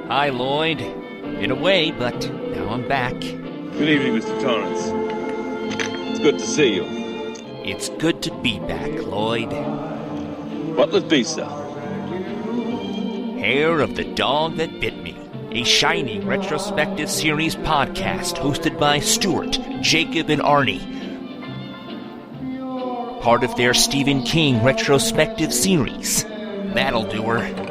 Hi, Lloyd. Been away, but now I'm back. Good evening, Mr. Torrance. It's good to see you. It's good to be back, Lloyd. What'll it be, sir? Hair of the Dog That Bit Me, a Shining retrospective series podcast hosted by Stuart, Jacob, and Arnie. Part of their Stephen King retrospective series. That'll do her.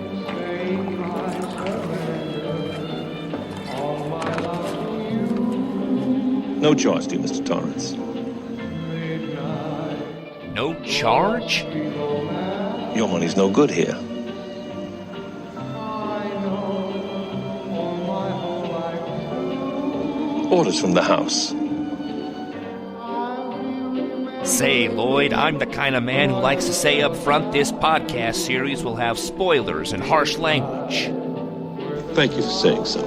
No charge to you, Mr. Torrance. No charge? Your money's no good here. Orders from the house. Say, Lloyd, I'm the kind of man who likes to say up front this podcast series will have spoilers and harsh language. Thank you for saying so.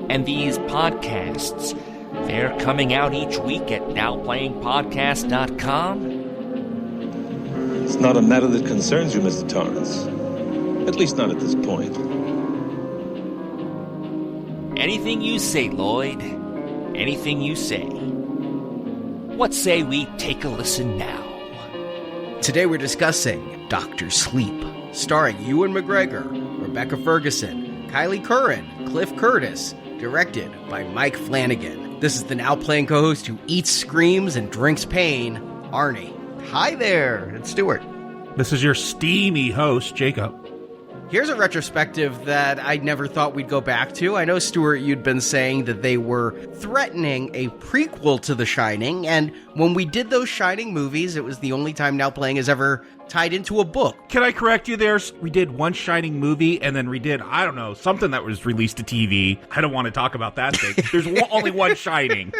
And these podcasts, they're coming out each week at nowplayingpodcast.com. It's not a matter that concerns you, Mr. Torrance. At least not at this point. Anything you say, Lloyd. Anything you say. What say we take a listen now? Today we're discussing Dr. Sleep, starring Ewan McGregor, Rebecca Ferguson, Kylie Curran, Cliff Curtis, directed by Mike Flanagan. This is the Now Playing co-host who eats, screams, and drinks pain, Arnie. Hi there, it's Stuart. This is your steamy host, Jacob. Here's a retrospective that I never thought we'd go back to. I know, Stuart, you'd been saying that they were threatening a prequel to The Shining, and when we did those Shining movies, it was the only time Now Playing has ever tied into a book. Can I correct you there? We did one Shining movie, and then we did, I don't know, something that was released to TV. I don't want to talk about that thing. There's only one Shining.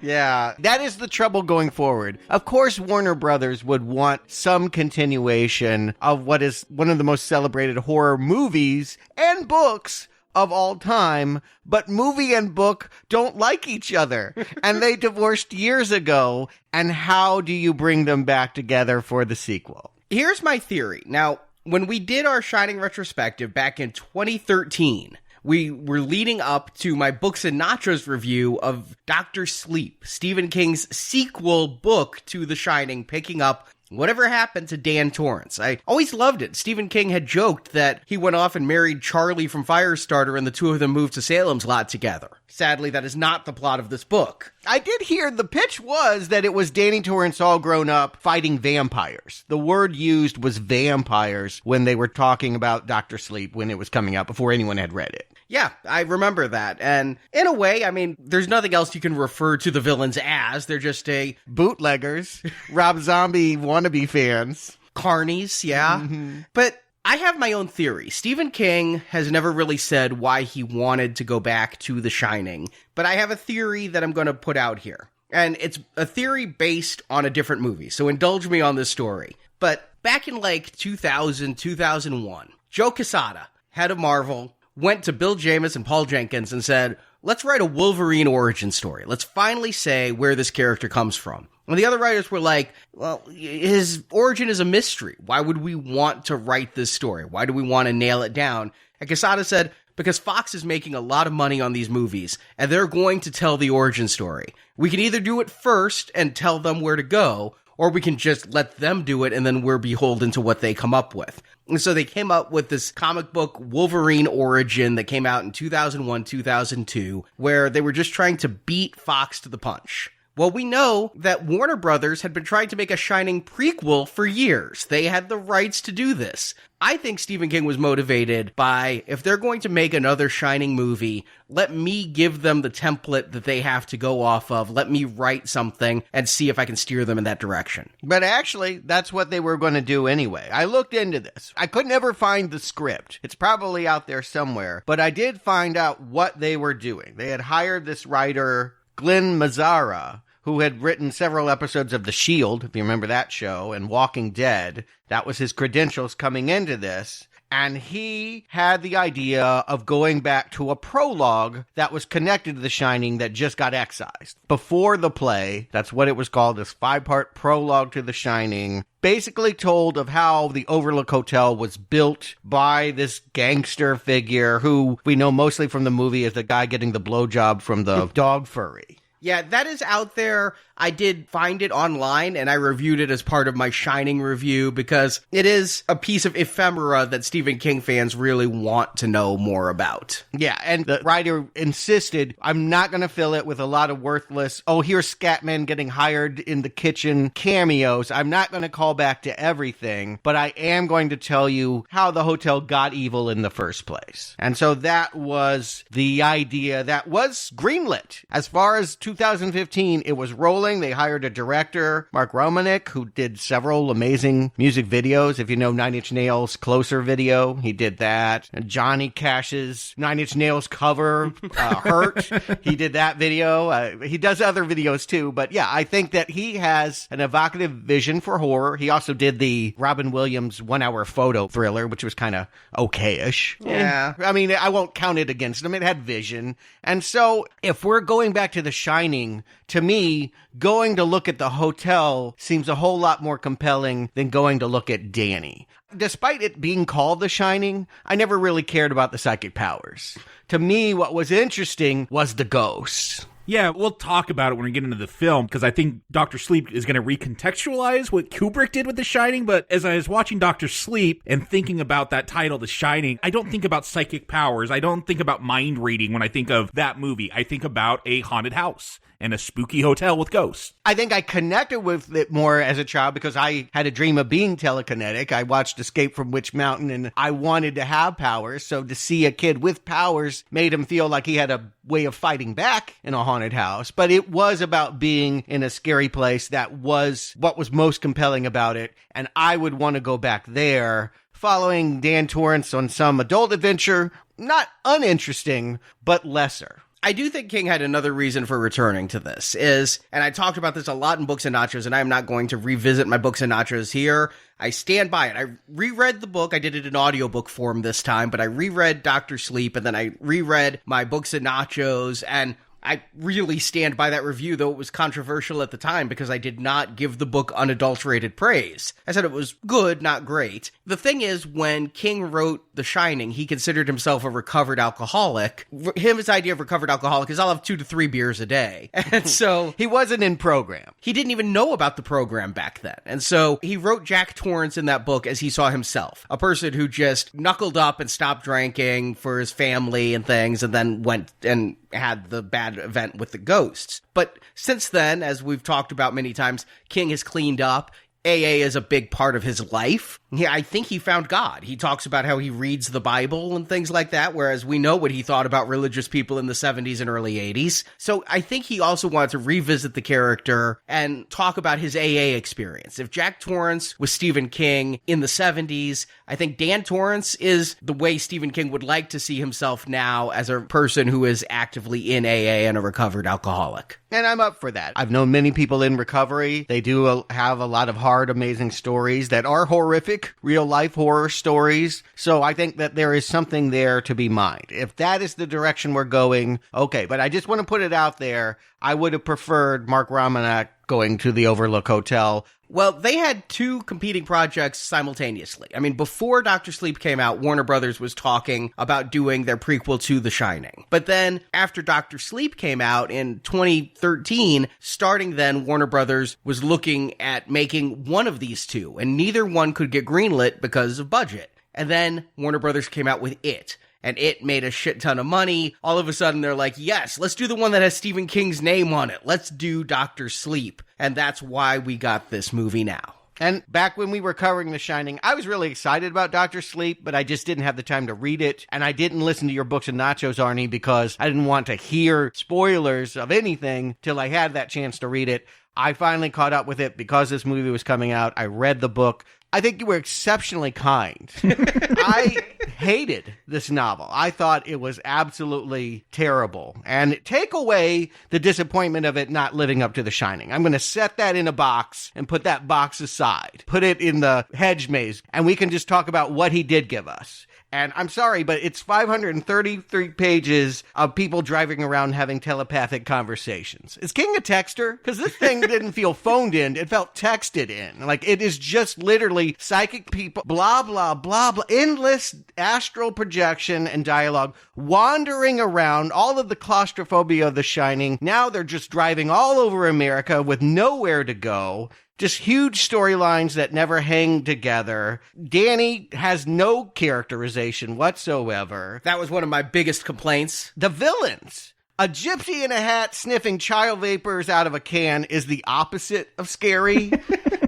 Yeah, that is the trouble going forward. Of course, Warner Brothers would want some continuation of what is one of the most celebrated horror movies and books of all time, but movie and book don't like each other, and they divorced years ago, and how do you bring them back together for the sequel? Here's my theory. Now, when we did our Shining retrospective back in 2013, we were leading up to my Books and Nachos review of Dr. Sleep, Stephen King's sequel book to The Shining, picking up whatever happened to Dan Torrance. I always loved it. Stephen King had joked that he went off and married Charlie from Firestarter and the two of them moved to Salem's Lot together. Sadly, that is not the plot of this book. I did hear the pitch was that it was Danny Torrance all grown up fighting vampires. The word used was vampires when they were talking about Dr. Sleep when it was coming out before anyone had read it. Yeah, I remember that. And in a way, I mean, there's nothing else you can refer to the villains as. They're just bootleggers, Rob Zombie wannabe fans. Carnies, yeah. Mm-hmm. But I have my own theory. Stephen King has never really said why he wanted to go back to The Shining. But I have a theory that I'm going to put out here. And it's a theory based on a different movie. So indulge me on this story. But back in 2000, 2001, Joe Quesada, head of Marvel, went to Bill Jamis and Paul Jenkins and said, let's write a Wolverine origin story. Let's finally say where this character comes from. And the other writers were like, well, his origin is a mystery. Why would we want to write this story? Why do we want to nail it down? And Quesada said, because Fox is making a lot of money on these movies, and they're going to tell the origin story. We can either do it first and tell them where to go, or we can just let them do it and then we're beholden to what they come up with. And so they came up with this comic book Wolverine origin that came out in 2001, 2002, where they were just trying to beat Fox to the punch. Well, we know that Warner Brothers had been trying to make a Shining prequel for years. They had the rights to do this. I think Stephen King was motivated by, if they're going to make another Shining movie, let me give them the template that they have to go off of. Let me write something and see if I can steer them in that direction. But actually, that's what they were going to do anyway. I looked into this. I could never find the script. It's probably out there somewhere. But I did find out what they were doing. They had hired this writer, Glenn Mazzara, who had written several episodes of The Shield, if you remember that show, and Walking Dead. That was his credentials coming into this. and he had the idea of going back to a prologue that was connected to The Shining that just got excised. Before the play, that's what it was called, this 5-part prologue to The Shining, basically told of how the Overlook Hotel was built by this gangster figure who we know mostly from the movie as the guy getting the blowjob from the dog furry. Yeah, that is out there. I did find it online, and I reviewed it as part of my Shining review because it is a piece of ephemera that Stephen King fans really want to know more about. Yeah, and the writer insisted, I'm not going to fill it with a lot of worthless, here's Scatman getting hired in the kitchen cameos. I'm not going to call back to everything, but I am going to tell you how the hotel got evil in the first place. And so that was the idea that was greenlit. As far as 2015, it was rolling. They hired a director, Mark Romanek, who did several amazing music videos. If you know Nine Inch Nails' Closer video, he did that. And Johnny Cash's Nine Inch Nails cover, Hurt, he did that video. He does other videos too, but yeah, I think that he has an evocative vision for horror. He also did the Robin Williams 1-hour photo thriller, which was kind of okay-ish. Yeah. I mean, I won't count it against him. It had vision. And so if we're going back to The Shining, to me, going to look at the hotel seems a whole lot more compelling than going to look at Danny. Despite it being called The Shining, I never really cared about the psychic powers. To me, what was interesting was the ghosts. Yeah, we'll talk about it when we get into the film, because I think Dr. Sleep is going to recontextualize what Kubrick did with The Shining, but as I was watching Dr. Sleep and thinking about that title, The Shining, I don't think about psychic powers. I don't think about mind reading when I think of that movie. I think about a haunted house and a spooky hotel with ghosts. I think I connected with it more as a child because I had a dream of being telekinetic. I watched Escape from Witch Mountain and I wanted to have powers. So to see a kid with powers made him feel like he had a way of fighting back in a haunted house. But it was about being in a scary place. That was what was most compelling about it. And I would want to go back there, following Dan Torrance on some adult adventure. Not uninteresting, but lesser. I do think King had another reason for returning to this is, and I talked about this a lot in Books and Nachos, and I'm not going to revisit my Books and Nachos here. I stand by it. I reread the book. I did it in audiobook form this time, but I reread Dr. Sleep, and then I reread my Books and Nachos, and I really stand by that review, though it was controversial at the time because I did not give the book unadulterated praise. I said it was good, not great. The thing is, when King wrote The Shining, he considered himself a recovered alcoholic. His idea of recovered alcoholic is I'll have 2 to 3 beers a day. And so he wasn't in program. He didn't even know about the program back then. And so he wrote Jack Torrance in that book as he saw himself, a person who just knuckled up and stopped drinking for his family and things, and then went and had the bad event with the ghosts. But since then, as we've talked about many times, King has cleaned up. AA is a big part of his life. Yeah, I think he found God. He talks about how he reads the Bible and things like that, whereas we know what he thought about religious people in the 70s and early 80s. So I think he also wanted to revisit the character and talk about his AA experience. If Jack Torrance was Stephen King in the 70s, I think Dan Torrance is the way Stephen King would like to see himself now as a person who is actively in AA and a recovered alcoholic. And I'm up for that. I've known many people in recovery. They do have a lot of hard, amazing stories that are horrific, real-life horror stories. So I think that there is something there to be mined. If that is the direction we're going, okay. But I just want to put it out there. I would have preferred Mark Romanek going to the Overlook Hotel. Well, they had 2 competing projects simultaneously. I mean, before Dr. Sleep came out, Warner Brothers was talking about doing their prequel to The Shining. But then, after Dr. Sleep came out in 2013, starting then, Warner Brothers was looking at making one of these 2, and neither one could get greenlit because of budget. And then, Warner Brothers came out with It. And It made a shit ton of money. All of a sudden, they're like, yes, let's do the one that has Stephen King's name on it. Let's do Dr. Sleep. And that's why we got this movie now. And back when we were covering The Shining, I was really excited about Dr. Sleep, but I just didn't have the time to read it. And I didn't listen to your Books and Nachos, Arnie, because I didn't want to hear spoilers of anything till I had that chance to read it. I finally caught up with it because this movie was coming out. I read the book. I think you were exceptionally kind. I hated this novel. I thought it was absolutely terrible. And take away the disappointment of it not living up to The Shining. I'm going to set that in a box and put that box aside. Put it in the hedge maze, and we can just talk about what he did give us. And I'm sorry, but it's 533 pages of people driving around having telepathic conversations. Is King a texter? Because this thing didn't feel phoned in. It felt texted in. Like, it is just literally psychic people, blah, blah, blah, blah, endless astral projection and dialogue, wandering around, all of the claustrophobia of The Shining. Now they're just driving all over America with nowhere to go. Just huge storylines that never hang together. Danny has no characterization whatsoever. That was one of my biggest complaints. The villains. A gypsy in a hat sniffing child vapors out of a can is the opposite of scary.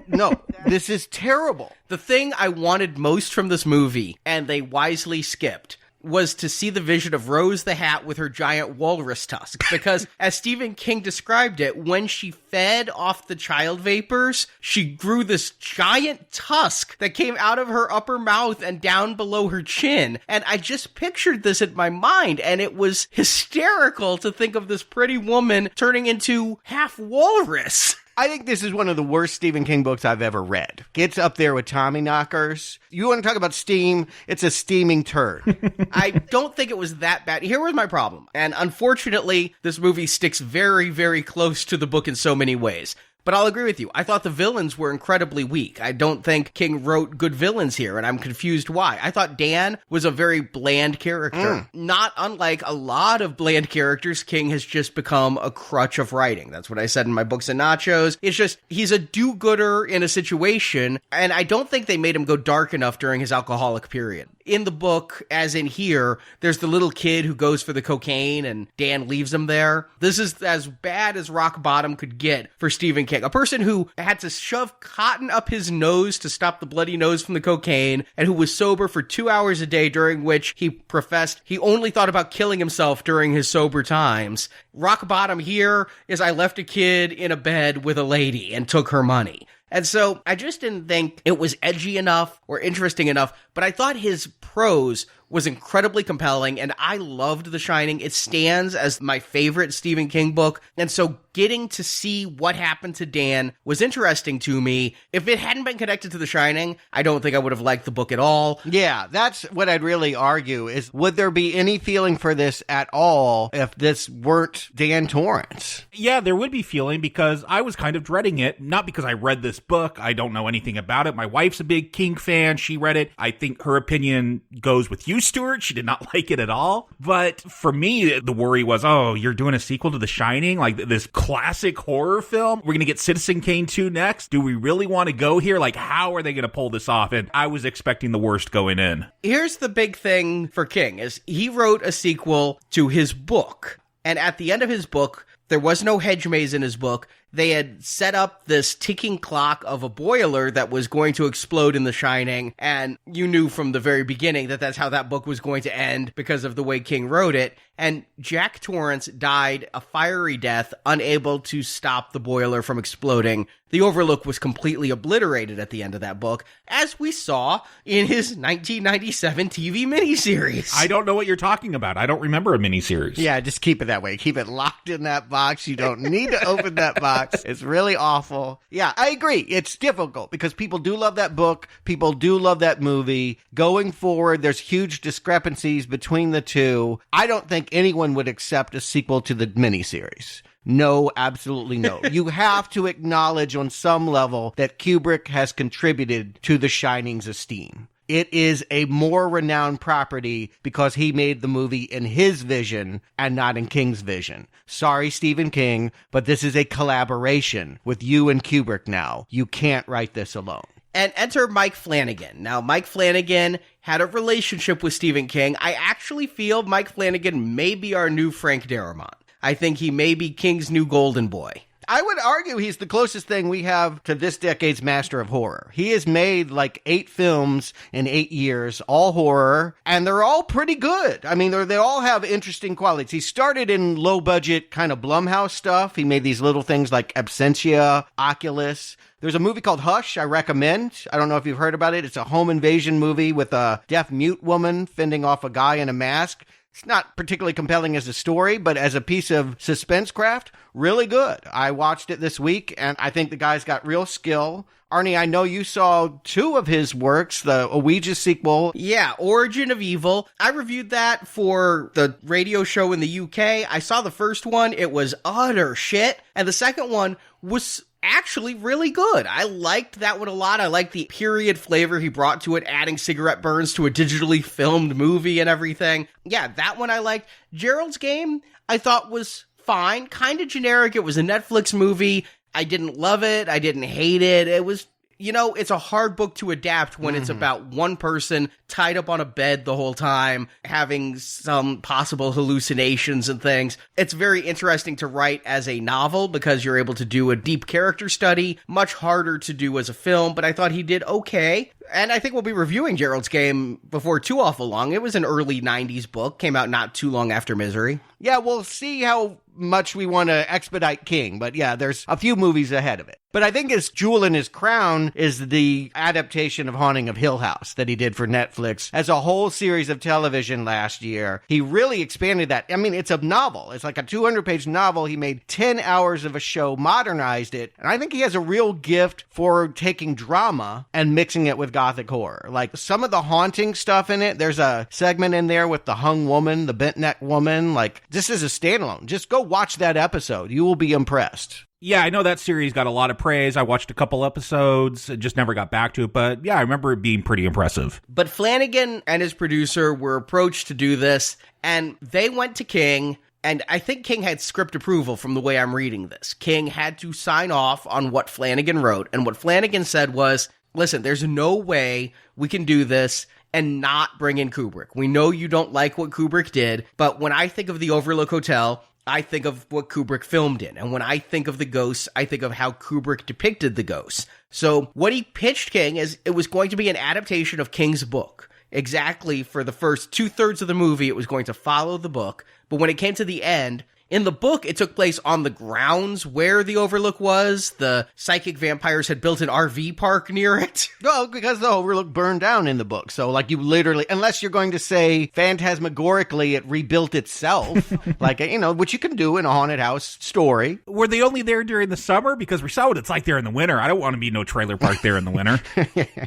No, this is terrible. The thing I wanted most from this movie, and they wisely skipped, was to see the vision of Rose the Hat with her giant walrus tusk. Because, as Stephen King described it, when she fed off the child vapors, she grew this giant tusk that came out of her upper mouth and down below her chin. And I just pictured this in my mind, and it was hysterical to think of this pretty woman turning into half walrus. I think this is one of the worst Stephen King books I've ever read. It's up there with Tommyknockers. You want to talk about steam? It's a steaming turd. I don't think it was that bad. Here was my problem. And unfortunately, this movie sticks very, very close to the book in so many ways. But I'll agree with you. I thought the villains were incredibly weak. I don't think King wrote good villains here, and I'm confused why. I thought Dan was a very bland character. Not unlike a lot of bland characters, King has just become a crutch of writing. That's what I said in my books and nachos. It's just, he's a do-gooder in a situation, and I don't think they made him go dark enough during his alcoholic period. In the book, as in here, there's the little kid who goes for the cocaine and Dan leaves him there. This is as bad as rock bottom could get for Stephen King. A person who had to shove cotton up his nose to stop the bloody nose from the cocaine and who was sober for 2 hours a day, during which he professed he only thought about killing himself during his sober times. Rock bottom here is I left a kid in a bed with a lady and took her money. And so I just didn't think it was edgy enough or interesting enough, but I thought his prose was incredibly compelling, and I loved The Shining. It stands as my favorite Stephen King book, and so getting to see what happened to Dan was interesting to me. If it hadn't been connected to The Shining, I don't think I would have liked the book at all. Yeah, that's what I'd really argue, is would there be any feeling for this at all if this weren't Dan Torrance? Yeah, there would be feeling, because I was kind of dreading it, not because I read this book. I don't know anything about it. My wife's a big King fan. She read it. I think her opinion goes with you, Stuart. She did not like it at all. But for me, the worry was, oh, you're doing a sequel to The Shining? Like this classic horror film? We're going to get Citizen Kane 2 next? Do we really want to go here? Like, how are they going to pull this off? And I was expecting the worst going in. Here's the big thing for King, is he wrote a sequel to his book. And at the end of his book, there was no hedge maze in his book. They had set up this ticking clock of a boiler that was going to explode in The Shining, and you knew from the very beginning that that's how that book was going to end because of the way King wrote it. And Jack Torrance died a fiery death, unable to stop the boiler from exploding. The Overlook was completely obliterated at the end of that book, as we saw in his 1997 TV miniseries. I don't know what you're talking about. I don't remember a miniseries. Yeah, just keep it that way. Keep it locked in that box. You don't need to open that box. It's really awful. Yeah, I agree. It's difficult because people do love that book. People do love that movie. Going forward, there's huge discrepancies between the two. I don't think anyone would accept a sequel to the miniseries. No, absolutely no. You have to acknowledge on some level that Kubrick has contributed to The Shining's esteem. It is a more renowned property because he made the movie in his vision and not in King's vision. Sorry, Stephen King, but this is a collaboration with you and Kubrick now. You can't write this alone. And enter Mike Flanagan. Now, Mike Flanagan had a relationship with Stephen King. I actually feel Mike Flanagan may be our new Frank Darabont. I think he may be King's new golden boy. I would argue he's the closest thing we have to this decade's master of horror. He has made like 8 films in 8 years, all horror, and they're all pretty good. I mean, they all have interesting qualities. He started in low-budget kind of Blumhouse stuff. He made these little things like Absentia, Oculus. There's a movie called Hush I recommend. I don't know if you've heard about it. It's a home invasion movie with a deaf mute woman fending off a guy in a mask. It's not particularly compelling as a story, but as a piece of suspense craft, really good. I watched it this week, and I think the guy's got real skill. Arnie, I know you saw 2 of his works, the Ouija sequel. Yeah, Origin of Evil. I reviewed that for the radio show in the UK. I saw the first one. It was utter shit. And the second one was actually really good. I liked that one a lot. I liked the period flavor he brought to it, adding cigarette burns to a digitally filmed movie and everything. Yeah, that one I liked. Gerald's Game, I thought was fine. Kind of generic. It was a Netflix movie. I didn't love it. I didn't hate it. It was, it's a hard book to adapt when it's about one person tied up on a bed the whole time, having some possible hallucinations and things. It's very interesting to write as a novel because you're able to do a deep character study, much harder to do as a film, but I thought he did okay. And I think we'll be reviewing Gerald's Game before too awful long. It was an early 90s book, came out not too long after Misery. Yeah, we'll see how much we want to expedite King, but yeah, there's a few movies ahead of it. But I think his jewel in his crown is the adaptation of Haunting of Hill House that he did for Netflix as a whole series of television last year. He really expanded that. I mean, it's a novel. It's like a 200-page novel. He made 10 hours of a show, modernized it, and I think he has a real gift for taking drama and mixing it with gothic horror. Like, some of the haunting stuff in it, there's a segment in there with the hung woman, the bent neck woman. Like, this is a standalone. Just go watch that episode. You will be impressed. Yeah, I know that series got a lot of praise. I watched a couple episodes, just never got back to it. But yeah, I remember it being pretty impressive. But Flanagan and his producer were approached to do this, and they went to King, and I think King had script approval from the way I'm reading this. King had to sign off on what Flanagan wrote, and what Flanagan said was, listen, there's no way we can do this and not bring in Kubrick. We know you don't like what Kubrick did, but when I think of the Overlook Hotel, I think of what Kubrick filmed in. And when I think of the ghosts, I think of how Kubrick depicted the ghosts. So what he pitched King is it was going to be an adaptation of King's book. Exactly for the first 2/3 of the movie, it was going to follow the book. But when it came to the end, in the book, it took place on the grounds where the Overlook was. The psychic vampires had built an RV park near it. Well, because the Overlook burned down in the book. So, like, you literally, unless you're going to say phantasmagorically it rebuilt itself, like, which you can do in a haunted house story. Were they only there during the summer? Because we saw what it's like there in the winter. I don't want to be no trailer park there in the winter.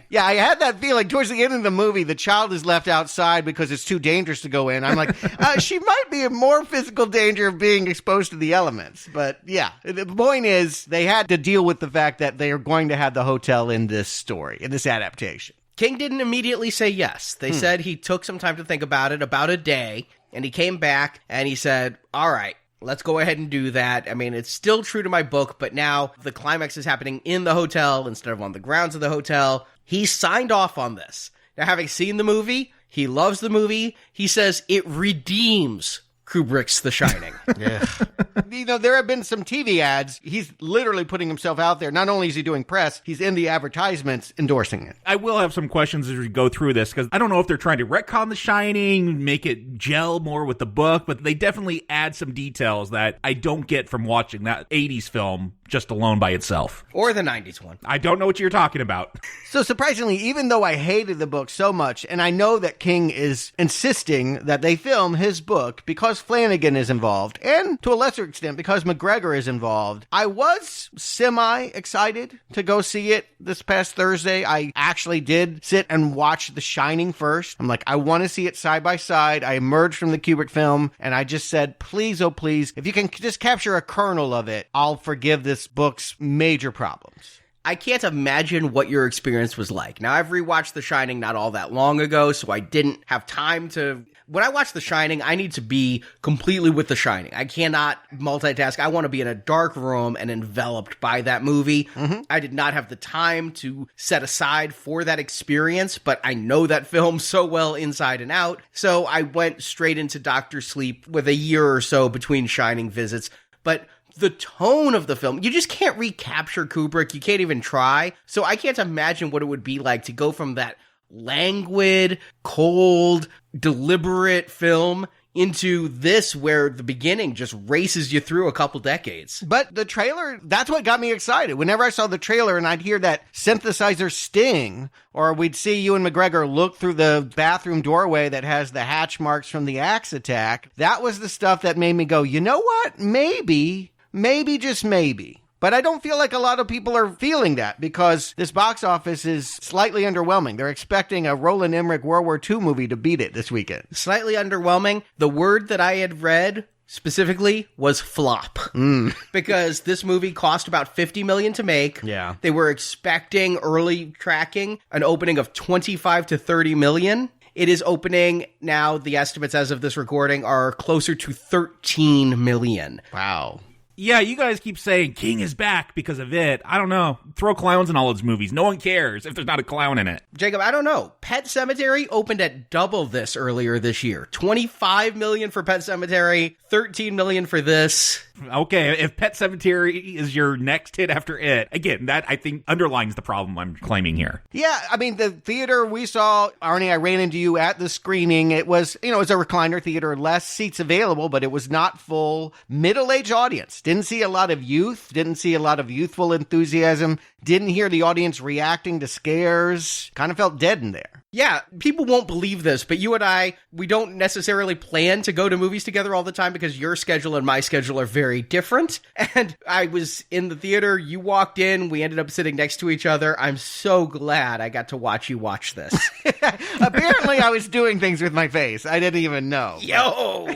Yeah, I had that feeling towards the end of the movie. The child is left outside because it's too dangerous to go in. I'm like, she might be in more physical danger of being exposed to the elements. But yeah, the point is they had to deal with the fact that they are going to have the hotel in this story, in this adaptation. King didn't immediately say yes. They said he took some time to think about it, about a day, and he came back and he said, all right, let's go ahead and do that. I mean, it's still true to my book, but now the climax is happening in the hotel instead of on the grounds of the hotel. He signed off on this. Now, having seen the movie, he loves the movie. He says it redeems Kubrick's The Shining. Yeah. There have been some TV ads. He's literally putting himself out there. Not only is he doing press, he's in the advertisements endorsing it. I will have some questions as we go through this, because I don't know if they're trying to retcon The Shining, make it gel more with the book, but they definitely add some details that I don't get from watching that 80s film just alone by itself. Or the 90s one. I don't know what you're talking about. So surprisingly, even though I hated the book so much, and I know that King is insisting that they film his book because Flanagan is involved, and to a lesser extent because McGregor is involved, I was semi-excited to go see it this past Thursday. I actually did sit and watch The Shining first. I'm like, I want to see it side by side. I emerged from the Kubrick film, and I just said, please, oh please, if you can just capture a kernel of it, I'll forgive this book's major problems. I can't imagine what your experience was like. Now, I've rewatched The Shining not all that long ago, so I didn't have time to... When I watch The Shining, I need to be completely with The Shining. I cannot multitask. I want to be in a dark room and enveloped by that movie. Mm-hmm. I did not have the time to set aside for that experience, but I know that film so well inside and out. So I went straight into Dr. Sleep with a year or so between Shining visits. But the tone of the film, you just can't recapture Kubrick. You can't even try. So I can't imagine what it would be like to go from that languid, cold, deliberate film into this where the beginning just races you through a couple decades. But the trailer, that's what got me excited. Whenever I saw the trailer and I'd hear that synthesizer sting, or we'd see Ewan McGregor look through the bathroom doorway that has the hatch marks from the axe attack, that was the stuff that made me go, you know what? Maybe, just maybe. But I don't feel like a lot of people are feeling that because this box office is slightly underwhelming. They're expecting a Roland Emmerich World War II movie to beat it this weekend. Slightly underwhelming. The word that I had read specifically was flop. Because this movie cost about $50 million to make. Yeah. They were expecting early tracking an opening of 25 to 30 million. It is opening now. The estimates as of this recording are closer to 13 million. Wow. Yeah, you guys keep saying King is back because of it. I don't know. Throw clowns in all his movies. No one cares if there's not a clown in it. Jacob, I don't know. Pet Sematary opened at double this earlier this year. 25 million for Pet Sematary, 13 million for this. Okay, if Pet Sematary is your next hit after it, again, that I think underlines the problem I'm claiming here. Yeah, I mean, the theater we saw, Arnie, I ran into you at the screening. It was, it's a recliner theater, less seats available, but it was not full. Middle-aged audience. Didn't see a lot of youth, didn't see a lot of youthful enthusiasm, didn't hear the audience reacting to scares. Kind of felt dead in there. Yeah, people won't believe this, but you and I, we don't necessarily plan to go to movies together all the time because your schedule and my schedule are very different. And I was in the theater, you walked in, we ended up sitting next to each other. I'm so glad I got to watch you watch this. Apparently I was doing things with my face. I didn't even know. Yo!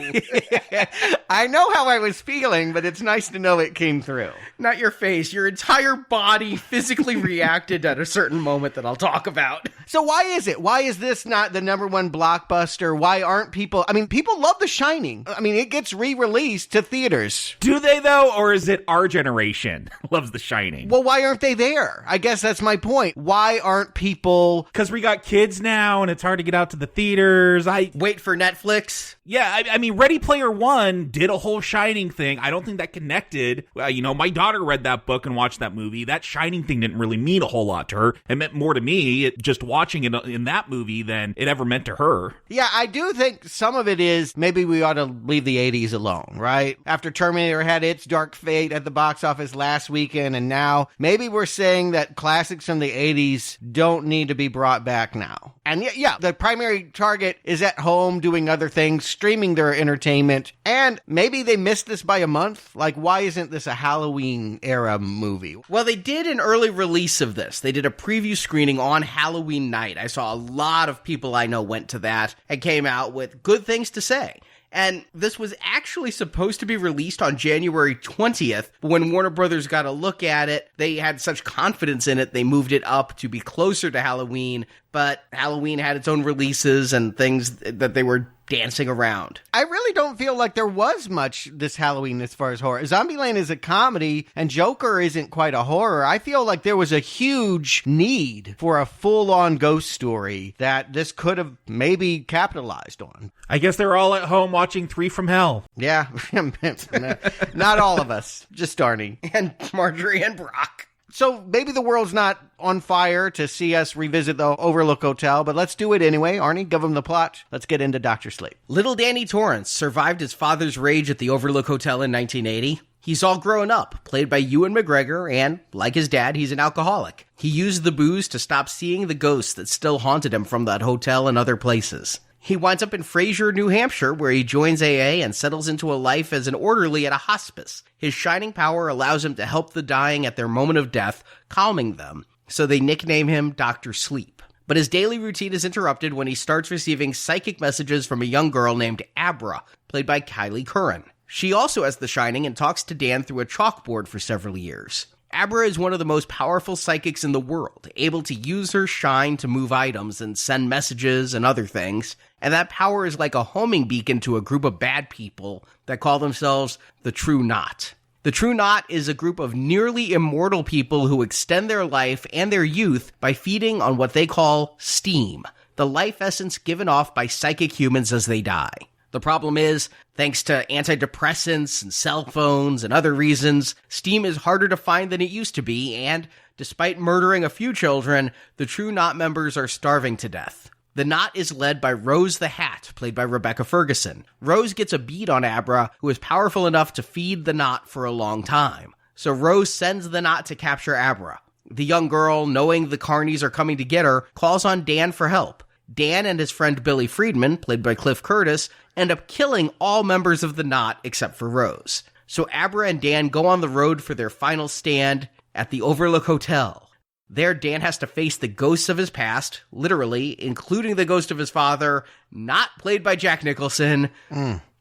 I know how I was feeling, but it's nice to know it came through. Not your face, your entire body physically reacted at a certain moment that I'll talk about. So why is it? Why is this not the number one blockbuster? Why aren't people... I mean, people love The Shining. I mean, it gets re-released to theaters. Do they, though? Or is it our generation loves The Shining? Well, why aren't they there? I guess that's my point. Why aren't people... Because we got kids now, and it's hard to get out to the theaters. Wait for Netflix. Yeah, I mean, Ready Player One did a whole Shining thing. I don't think that connected. My daughter read that book and watched that movie. That Shining thing didn't really mean a whole lot to her. It meant more to me just watching it in that movie than it ever meant to her. Yeah, I do think some of it is maybe we ought to leave the 80s alone, right? After Terminator had its dark fate at the box office last weekend, and now maybe we're saying that classics from the 80s don't need to be brought back now. And yeah, the primary target is at home doing other things, streaming their entertainment, and maybe they missed this by a month. Like, why isn't this a Halloween era movie? Well, they did an early release of this. They did a preview screening on Halloween night. I saw a lot of people I know went to that and came out with good things to say. And this was actually supposed to be released on January 20th, but when Warner Brothers got a look at it, they had such confidence in it, they moved it up to be closer to Halloween, but Halloween had its own releases and things that they were dancing around. I really don't feel like there was much this Halloween as far as horror. Zombieland is a comedy, and Joker isn't quite a horror. I feel like there was a huge need for a full-on ghost story that this could have maybe capitalized on. I guess they're all at home watching 3 from Hell. Yeah, not all of us, just Arnie. And Marjorie and Brock. So maybe the world's not on fire to see us revisit the Overlook Hotel, but let's do it anyway. Arnie, give them the plot. Let's get into Dr. Sleep. Little Danny Torrance survived his father's rage at the Overlook Hotel in 1980. He's all grown up, played by Ewan McGregor, and, like his dad, he's an alcoholic. He used the booze to stop seeing the ghosts that still haunted him from that hotel and other places. He winds up in Fraser, New Hampshire, where he joins AA and settles into a life as an orderly at a hospice. His shining power allows him to help the dying at their moment of death, calming them, so they nickname him Dr. Sleep. But his daily routine is interrupted when he starts receiving psychic messages from a young girl named Abra, played by Kylie Curran. She also has the shining and talks to Dan through a chalkboard for several years. Abra is one of the most powerful psychics in the world, able to use her shine to move items and send messages and other things, and that power is like a homing beacon to a group of bad people that call themselves the True Knot. The True Knot is a group of nearly immortal people who extend their life and their youth by feeding on what they call steam, the life essence given off by psychic humans as they die. The problem is, thanks to antidepressants and cell phones and other reasons, steam is harder to find than it used to be, and despite murdering a few children, the True Knot members are starving to death. The knot is led by Rose the Hat, played by Rebecca Ferguson. Rose gets a bead on Abra, who is powerful enough to feed the knot for a long time. So Rose sends the knot to capture Abra. The young girl, knowing the carnies are coming to get her, calls on Dan for help. Dan and his friend Billy Friedman, played by Cliff Curtis, end up killing all members of the knot except for Rose. So Abra and Dan go on the road for their final stand at the Overlook Hotel. There, Dan has to face the ghosts of his past, literally, including the ghost of his father, not played by Jack Nicholson,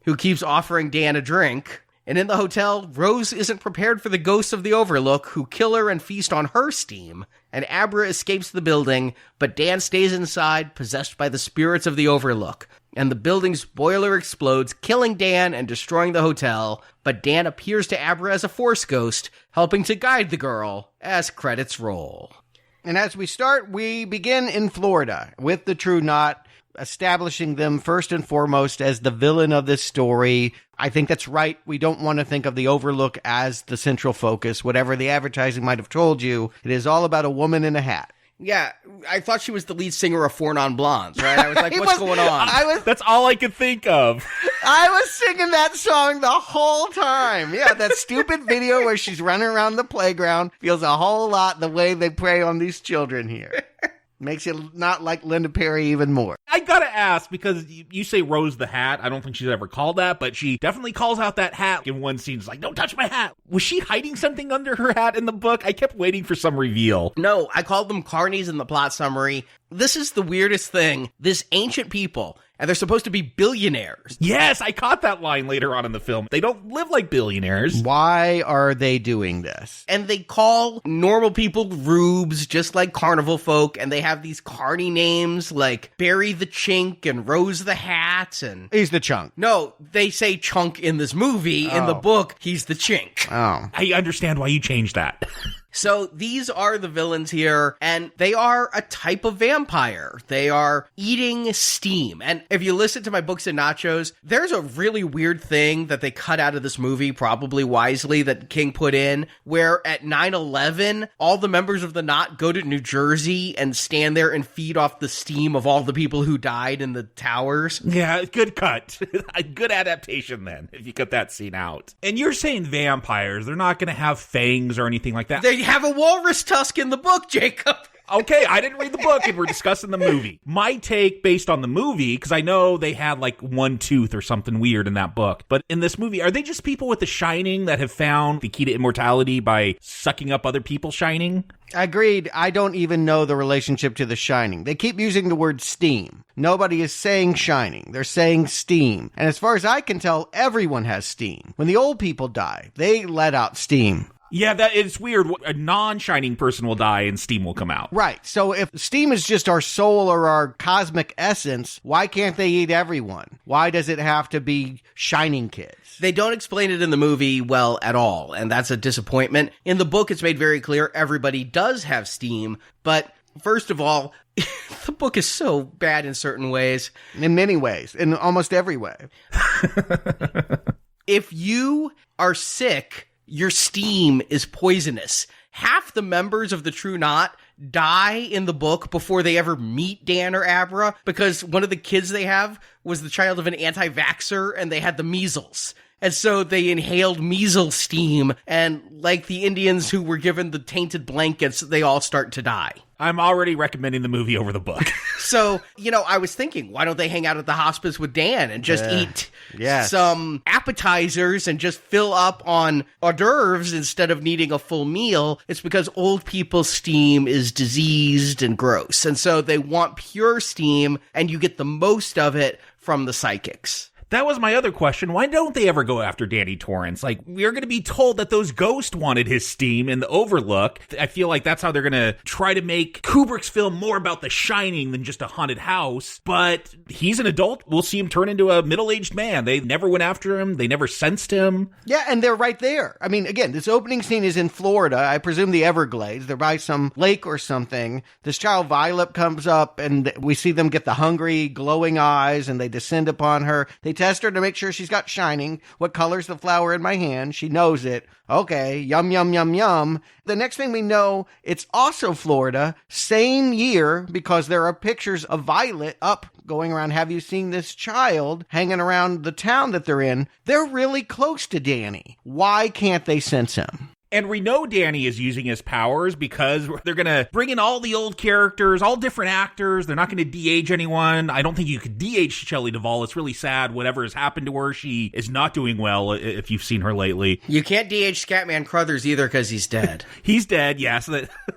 who keeps offering Dan a drink. And in the hotel, Rose isn't prepared for the ghosts of the Overlook, who kill her and feast on her steam. And Abra escapes the building, but Dan stays inside, possessed by the spirits of the Overlook. And the building's boiler explodes, killing Dan and destroying the hotel, but Dan appears to Abra as a force ghost, helping to guide the girl as credits roll. And as we start, we begin in Florida with the True Knot, establishing them first and foremost as the villain of this story. I think that's right. We don't want to think of the Overlook as the central focus. Whatever the advertising might have told you, it is all about a woman in a hat. Yeah, I thought she was the lead singer of Four Non-Blondes, right? I was like, what's going on? That's all I could think of. I was singing that song the whole time. Yeah, that stupid video where she's running around the playground feels a whole lot the way they prey on these children here. Makes you not like Linda Perry even more. I gotta ask, because you say Rose the Hat. I don't think she's ever called that, but she definitely calls out that hat in one scene. It's like, don't touch my hat. Was she hiding something under her hat in the book? I kept waiting for some reveal. No, I called them carnies in the plot summary. This is the weirdest thing. This ancient people, and they're supposed to be billionaires. Yes, I caught that line later on in the film. They don't live like billionaires. Why are they doing this? And they call normal people rubes, just like carnival folk, and they have these carny names like Barry the Chink and Rose the Hat, and... He's the chunk. No, they say chunk in this movie. In the book, he's the chink. Oh. I understand why you changed that. So these are the villains here, and they are a type of vampire. They are eating steam. And if you listen to my Books and Nachos, there's a really weird thing that they cut out of this movie, probably wisely, that King put in, where at 9/11, all the members of the Knot go to New Jersey and stand there and feed off the steam of all the people who died in the towers. Yeah, good cut. A good adaptation then, if you cut that scene out. And you're saying vampires, they're not going to have fangs or anything like that. They have a walrus tusk in the book, Jacob. Okay, I didn't read the book, and we're discussing the movie. My take based on the movie, because I know they had like one tooth or something weird in that book, but in this movie, are they just people with the shining that have found the key to immortality by sucking up other people's shining? Agreed. I don't even know the relationship to the shining. They keep using the word steam. Nobody is saying shining. They're saying steam. And as far as I can tell, everyone has steam. When the old people die, they let out steam. Yeah, that it's weird. A non-shining person will die and steam will come out. Right. So if steam is just our soul or our cosmic essence, why can't they eat everyone? Why does it have to be shining kids? They don't explain it in the movie well at all, and that's a disappointment. In the book, it's made very clear everybody does have steam, but first of all, the book is so bad in certain ways. In many ways. In almost every way. If you are sick, your steam is poisonous. Half the members of the True Knot die in the book before they ever meet Dan or Abra, because one of the kids they have was the child of an anti-vaxxer and they had the measles. And so they inhaled measles steam, and like the Indians who were given the tainted blankets, they all start to die. I'm already recommending the movie over the book. So, I was thinking, why don't they hang out at the hospice with Dan and just eat some appetizers and just fill up on hors d'oeuvres instead of needing a full meal? It's because old people's steam is diseased and gross. And so they want pure steam, and you get the most of it from the psychics. That was my other question. Why don't they ever go after Danny Torrance? Like, we're going to be told that those ghosts wanted his steam in the Overlook. I feel like that's how they're going to try to make Kubrick's film more about The Shining than just a haunted house. But he's an adult. We'll see him turn into a middle-aged man. They never went after him. They never sensed him. Yeah, and they're right there. I mean, again, this opening scene is in Florida. I presume the Everglades. They're by some lake or something. This child Violet comes up, and we see them get the hungry, glowing eyes, and they descend upon her. They test her to make sure she's got shining. What color's the flower in my hand? She knows it. Okay, yum, yum, yum, yum. The next thing we know, it's also Florida, same year, because there are pictures of Violet up going around. Have you seen this child hanging around the town that they're in? They're really close to Danny. Why can't they sense him? And we know Danny is using his powers because they're going to bring in all the old characters, all different actors. They're not going to de-age anyone. I don't think you could de-age Shelley Duvall. It's really sad. Whatever has happened to her, she is not doing well if you've seen her lately. You can't de-age Scatman Crothers either because he's dead. He's dead, yes.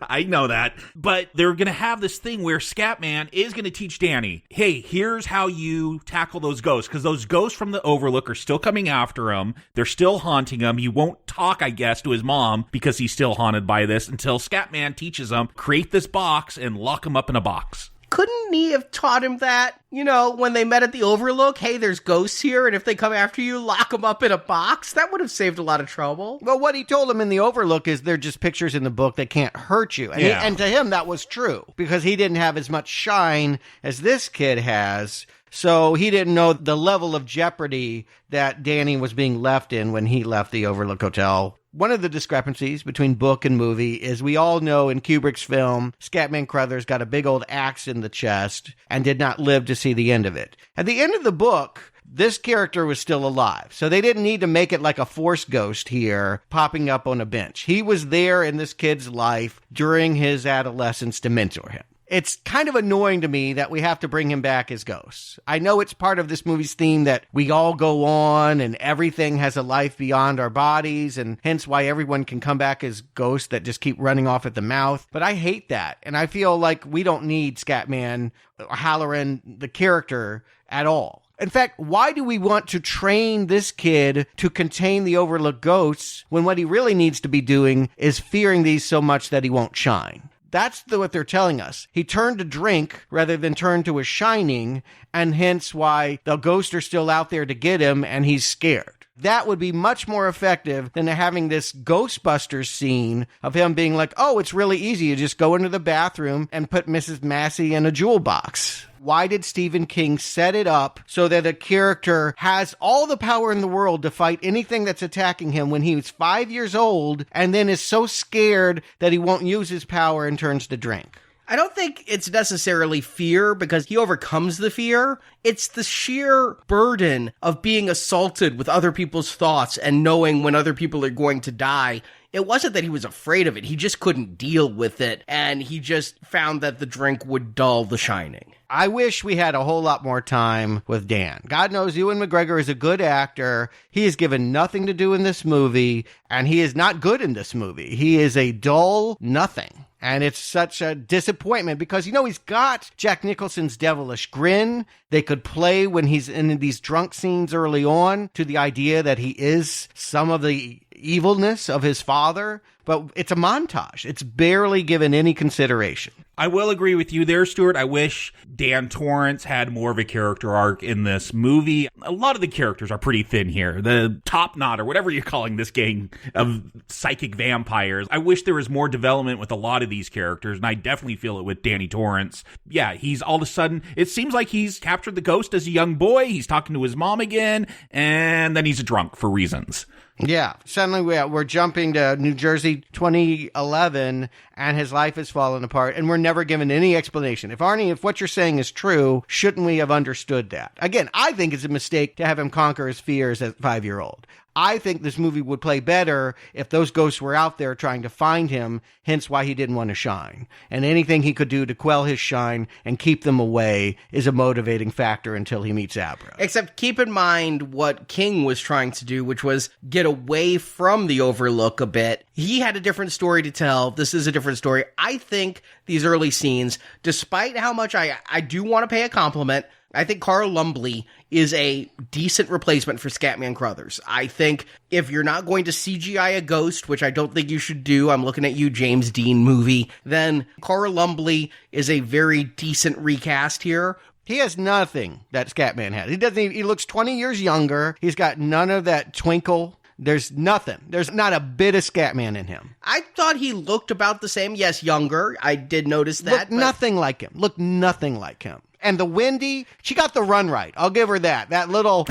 I know that. But they're going to have this thing where Scatman is going to teach Danny, hey, here's how you tackle those ghosts. Because those ghosts from the Overlook are still coming after him. They're still haunting him. He won't talk, I guess, to his mom because he's still haunted by this until Scatman teaches him, create this box and lock him up in a box. Couldn't he have taught him that, when they met at the Overlook? Hey, there's ghosts here, and if they come after you, lock them up in a box? That would have saved a lot of trouble. Well, what he told him in the Overlook is they're just pictures in the book that can't hurt you. And, and to him, that was true, because he didn't have as much shine as this kid has. So he didn't know the level of jeopardy that Danny was being left in when he left the Overlook Hotel. One of the discrepancies between book and movie is we all know in Kubrick's film, Scatman Crothers got a big old axe in the chest and did not live to see the end of it. At the end of the book, this character was still alive. So they didn't need to make it like a force ghost here popping up on a bench. He was there in this kid's life during his adolescence to mentor him. It's kind of annoying to me that we have to bring him back as ghosts. I know it's part of this movie's theme that we all go on and everything has a life beyond our bodies, and hence why everyone can come back as ghosts that just keep running off at the mouth. But I hate that. And I feel like we don't need Scatman Halloran, the character, at all. In fact, why do we want to train this kid to contain the Overlook ghosts when what he really needs to be doing is fearing these so much that he won't shine? That's what they're telling us. He turned to drink rather than turn to a shining, and hence why the ghosts are still out there to get him, and he's scared. That would be much more effective than having this Ghostbusters scene of him being like, oh, it's really easy. You just go into the bathroom and put Mrs. Massey in a jewel box. Why did Stephen King set it up so that a character has all the power in the world to fight anything that's attacking him when he was 5 years old and then is so scared that he won't use his power and turns to drink? I don't think it's necessarily fear because he overcomes the fear. It's the sheer burden of being assaulted with other people's thoughts and knowing when other people are going to die. It wasn't that he was afraid of it. He just couldn't deal with it. And he just found that the drink would dull the shining. I wish we had a whole lot more time with Dan. God knows Ewan McGregor is a good actor. He is given nothing to do in this movie, and he is not good in this movie. He is a dull nothing. And it's such a disappointment because, he's got Jack Nicholson's devilish grin. They could play when he's in these drunk scenes early on to the idea that he is some of the evilness of his father, but it's a montage. It's barely given any consideration. I will agree with you there, Stuart. I wish Dan Torrance had more of a character arc in this movie. A lot of the characters are pretty thin here. The top knot, or whatever you're calling this gang of psychic vampires. I wish there was more development with a lot of these characters, and I definitely feel it with Danny Torrance. Yeah, he's all of a sudden, it seems like he's captured the ghost as a young boy. He's talking to his mom again, and then he's a drunk for reasons. Yeah, suddenly we're jumping to New Jersey 2011, and his life has fallen apart, and we're never given any explanation. If Arnie, if what you're saying is true, shouldn't we have understood that? Again, I think it's a mistake to have him conquer his fears as a 5-year-old. I think this movie would play better if those ghosts were out there trying to find him, hence why he didn't want to shine. And anything he could do to quell his shine and keep them away is a motivating factor until he meets Abra. Except keep in mind what King was trying to do, which was get away from the Overlook a bit. He had a different story to tell. This is a different story. I think these early scenes, despite how much I do want to pay a compliment, I think Carl Lumbly is a decent replacement for Scatman Crothers. I think if you're not going to CGI a ghost, which I don't think you should do, I'm looking at you, James Dean movie, then Carl Lumbly is a very decent recast here. He has nothing that Scatman has. He looks 20 years younger. He's got none of that twinkle. There's nothing. There's not a bit of Scatman in him. I thought he looked about the same. Yes, younger. I did notice that. Nothing like him. Looked nothing like him. And the Wendy, she got the run right. I'll give her that. That little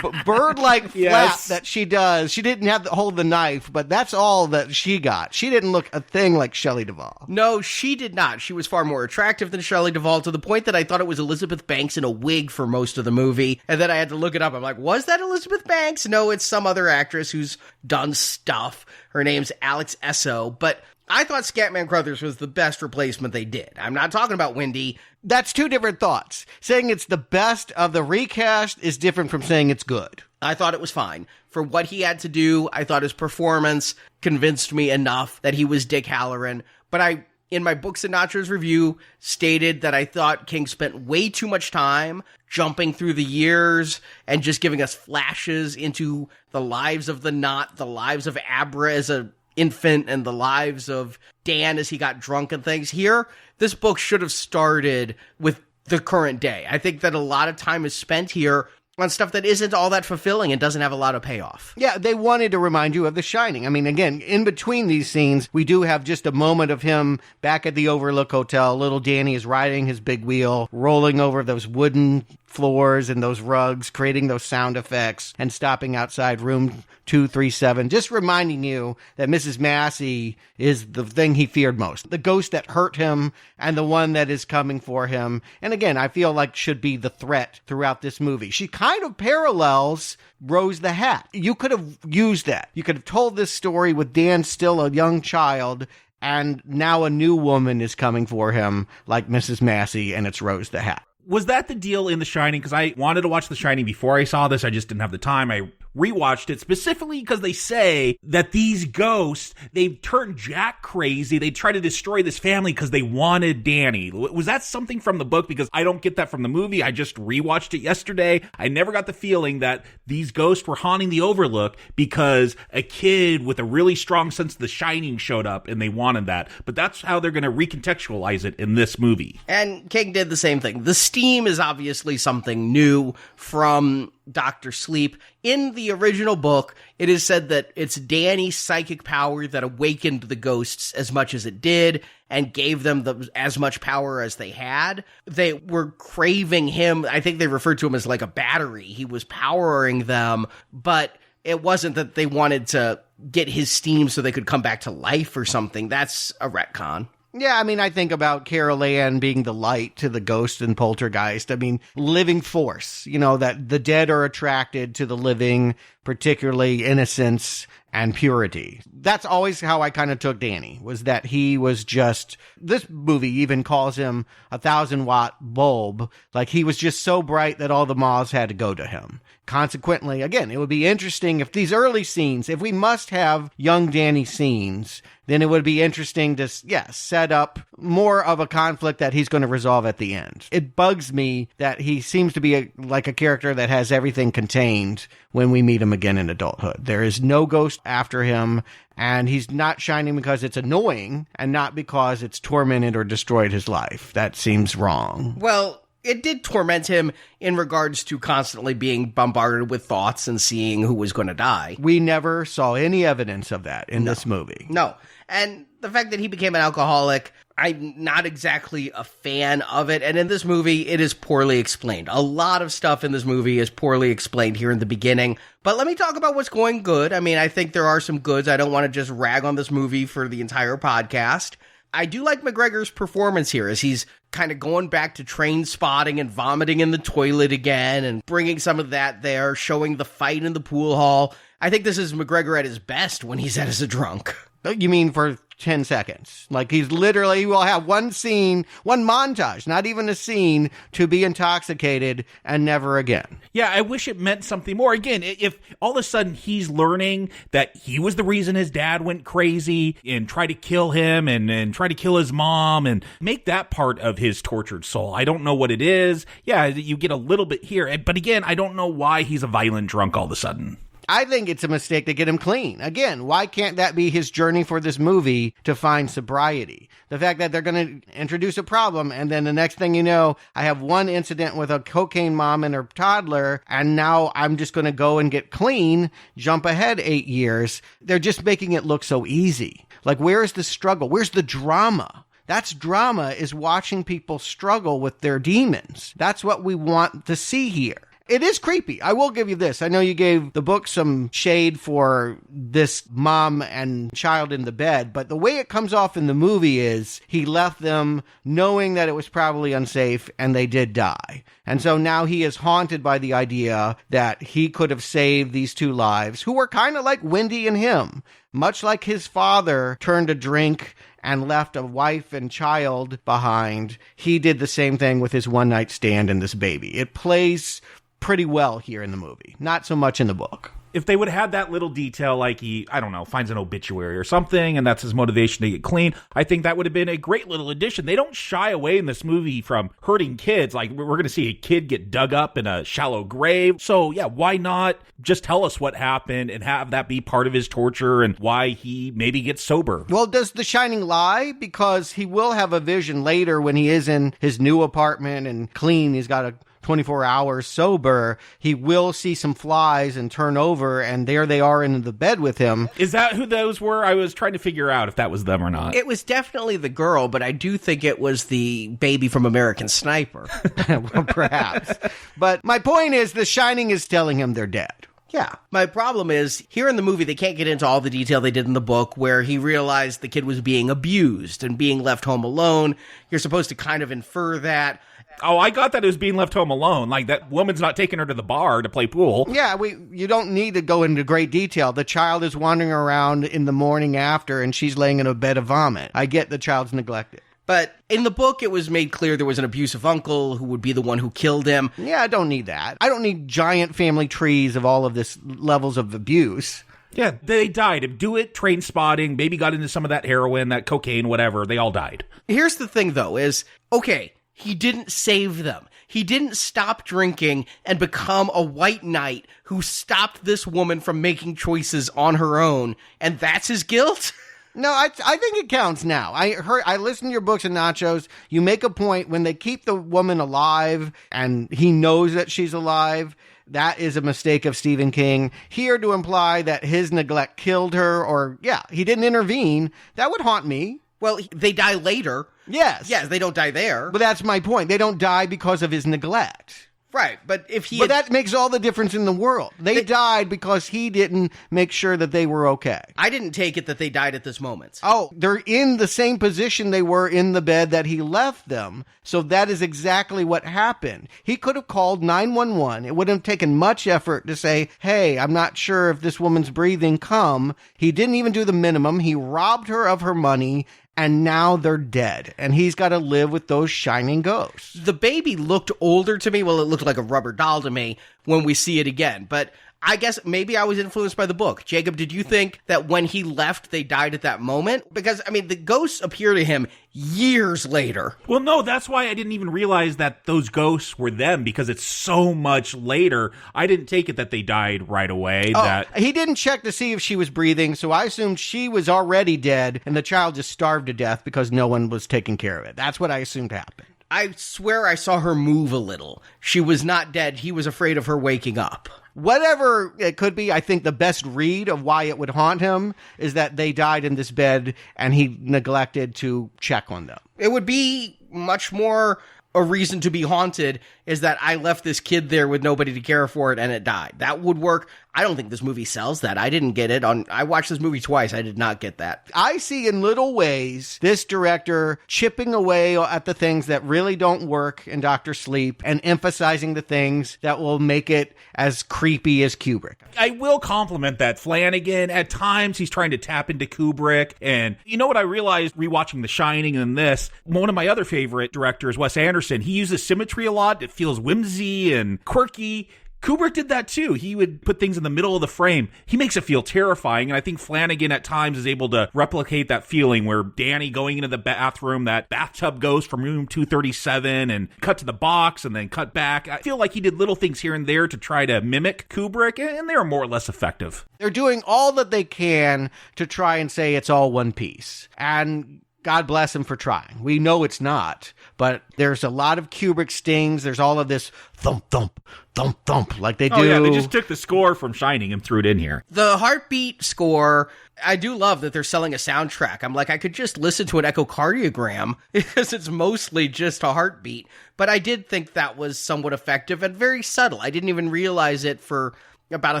bird-like flap that she does. She didn't have to hold the knife, but that's all that she got. She didn't look a thing like Shelley Duvall. No, she did not. She was far more attractive than Shelley Duvall, to the point that I thought it was Elizabeth Banks in a wig for most of the movie. And then I had to look it up. I'm like, was that Elizabeth Banks? No, it's some other actress who's done stuff. Her name's Alex Esso. But I thought Scatman Crothers was the best replacement they did. I'm not talking about Wendy. That's two different thoughts. Saying it's the best of the recast is different from saying it's good. I thought it was fine. For what he had to do, I thought his performance convinced me enough that he was Dick Halloran. But I, in my Books and Nachos review, stated that I thought King spent way too much time jumping through the years and just giving us flashes into the lives of the Knot, the lives of Abra as a infant, and the lives of Dan as he got drunk and things. Here, this book should have started with the current day. I think that a lot of time is spent here on stuff that isn't all that fulfilling and doesn't have a lot of payoff. Yeah, they wanted to remind you of The Shining. I mean, again, in between these scenes, we do have just a moment of him back at the Overlook Hotel. Little Danny is riding his big wheel, rolling over those wooden floors and those rugs, creating those sound effects, and stopping outside room 237, just reminding you that Mrs. Massey is the thing he feared most, the ghost that hurt him and the one that is coming for him. And again, I feel like should be the threat throughout this movie. She kind of parallels Rose the Hat. You could have used that. You could have told this story with Dan still a young child, and now a new woman is coming for him, like Mrs. Massey, and it's Rose the Hat. Was that the deal in The Shining? Because I wanted to watch The Shining before I saw this. I just didn't have the time. I rewatched it specifically because they say that these ghosts, they've turned Jack crazy. They try to destroy this family because they wanted Danny. Was that something from the book? Because I don't get that from the movie. I just rewatched it yesterday. I never got the feeling that these ghosts were haunting the Overlook because a kid with a really strong sense of The Shining showed up and they wanted that. But that's how they're going to recontextualize it in this movie. And King did the same thing. The steam is obviously something new from Dr. Sleep. In the original book, it is said that it's Danny's psychic power that awakened the ghosts as much as it did and gave them as much power as they had. They were craving him. I think they referred to him as like a battery. He was powering them, but it wasn't that they wanted to get his steam so they could come back to life or something. That's a retcon. Yeah, I mean, I think about Carol Ann being the light to the ghost and poltergeist. I mean, living force, you know, that the dead are attracted to the living, particularly innocence and purity. That's always how I kind of took Danny, was that he was just, this movie even calls him a 1,000-watt bulb. Like, he was just so bright that all the moths had to go to him. Consequently, again, it would be interesting if these early scenes, if we must have young Danny scenes, then it would be interesting to, set up more of a conflict that he's going to resolve at the end. It bugs me that he seems to be like a character that has everything contained when we meet him again in adulthood. There is no ghost after him, and he's not shining because it's annoying and not because it's tormented or destroyed his life. That seems wrong. Well, it did torment him in regards to constantly being bombarded with thoughts and seeing who was going to die. We never saw any evidence of that in this movie. No. And the fact that he became an alcoholic, I'm not exactly a fan of it. And in this movie, it is poorly explained. A lot of stuff in this movie is poorly explained here in the beginning. But let me talk about what's going good. I mean, I think there are some goods. I don't want to just rag on this movie for the entire podcast. I do like McGregor's performance here as he's kind of going back to train spotting and vomiting in the toilet again and bringing some of that there, showing the fight in the pool hall. I think this is McGregor at his best when he's at as a drunk. You mean for 10 seconds? Like he will have one scene, one montage, not even a scene, to be intoxicated and never again. Yeah, I wish it meant something more. Again, if all of a sudden he's learning that he was the reason his dad went crazy and tried to kill him and try to kill his mom and make that part of his tortured soul. I don't know what it is. Yeah, you get a little bit here. But again, I don't know why he's a violent drunk all of a sudden. I think it's a mistake to get him clean. Again, why can't that be his journey for this movie to find sobriety? The fact that they're going to introduce a problem and then the next thing you know, I have one incident with a cocaine mom and her toddler and now I'm just going to go and get clean, jump ahead 8 years. They're just making it look so easy. Like, where's the struggle? Where's the drama? That's drama, is watching people struggle with their demons. That's what we want to see here. It is creepy. I will give you this. I know you gave the book some shade for this mom and child in the bed, but the way it comes off in the movie is he left them knowing that it was probably unsafe and they did die. And so now he is haunted by the idea that he could have saved these two lives who were kind of like Wendy and him. Much like his father turned to drink and left a wife and child behind, he did the same thing with his one-night stand and this baby. It plays pretty well here in the movie, not so much in the book. If they would have had that little detail, like he, I don't know, finds an obituary or something, and that's his motivation to get clean, I think that would have been a great little addition. They don't shy away in this movie from hurting kids. Like, we're going to see a kid get dug up in a shallow grave. So, yeah, why not just tell us what happened and have that be part of his torture and why he maybe gets sober? Well, does The Shining lie? Because he will have a vision later when he is in his new apartment and clean. He's got a 24 hours sober, he will see some flies and turn over, and there they are in the bed with him. Is that who those were? I was trying to figure out if that was them or not. It was definitely the girl, but I do think it was the baby from American Sniper. Well, perhaps. But my point is, The Shining is telling him they're dead. Yeah. My problem is, here in the movie, they can't get into all the detail they did in the book, where he realized the kid was being abused and being left home alone. You're supposed to kind of infer that. Oh, I got that it was being left home alone. Like, that woman's not taking her to the bar to play pool. Yeah, you don't need to go into great detail. The child is wandering around in the morning after, and she's laying in a bed of vomit. I get the child's neglected. But in the book, it was made clear there was an abusive uncle who would be the one who killed him. Yeah, I don't need that. I don't need giant family trees of all of this levels of abuse. Yeah, they died. Do it, train spotting, maybe got into some of that heroin, that cocaine, whatever. They all died. Here's the thing, though, is, okay, he didn't save them. He didn't stop drinking and become a white knight who stopped this woman from making choices on her own, and that's his guilt? No, I think it counts now. I listened to your books and Nachos. You make a point when they keep the woman alive and he knows that she's alive. That is a mistake of Stephen King. Here to imply that his neglect killed her, or, yeah, he didn't intervene, that would haunt me. Well, they die later. Yes. Yes, they don't die there. But that's my point. They don't die because of his neglect. Right, but if he... But that makes all the difference in the world. They died because he didn't make sure that they were okay. I didn't take it that they died at this moment. Oh, they're in the same position they were in the bed that he left them. So that is exactly what happened. He could have called 911. It wouldn't have taken much effort to say, hey, I'm not sure if this woman's breathing. Come. He didn't even do the minimum. He robbed her of her money. And now they're dead, and he's got to live with those shining ghosts. The baby looked older to me. Well, it looked like a rubber doll to me when we see it again. But I guess maybe I was influenced by the book. Jacob, did you think that when he left, they died at that moment? Because, I mean, the ghosts appear to him years later. Well, no, that's why I didn't even realize that those ghosts were them, because it's so much later. I didn't take it that they died right away. He didn't check to see if she was breathing, so I assumed she was already dead, and the child just starved to death because no one was taking care of it. That's what I assumed happened. I swear I saw her move a little. She was not dead. He was afraid of her waking up. Whatever it could be, I think the best read of why it would haunt him is that they died in this bed and he neglected to check on them. It would be much more a reason to be haunted is that I left this kid there with nobody to care for it and it died. That would work. I don't think this movie sells that. I didn't get it. I watched this movie twice. I did not get that. I see in little ways this director chipping away at the things that really don't work in Dr. Sleep and emphasizing the things that will make it as creepy as Kubrick. I will compliment that Flanagan. At times, he's trying to tap into Kubrick. And you know what I realized rewatching The Shining and this? One of my other favorite directors, Wes Anderson, he uses symmetry a lot. It feels whimsy and quirky. Kubrick did that too. He would put things in the middle of the frame. He makes it feel terrifying, and I think Flanagan at times is able to replicate that feeling where Danny going into the bathroom, that bathtub ghost from room 237, and cut to the box and then cut back. I feel like he did little things here and there to try to mimic Kubrick, and they were more or less effective. They're doing all that they can to try and say it's all one piece. And God bless him for trying. We know it's not, but there's a lot of Kubrick stings. There's all of this thump, thump, thump, thump, like they do. Oh, yeah, they just took the score from Shining and threw it in here. The heartbeat score, I do love that they're selling a soundtrack. I'm like, I could just listen to an echocardiogram because it's mostly just a heartbeat. But I did think that was somewhat effective and very subtle. I didn't even realize it for about a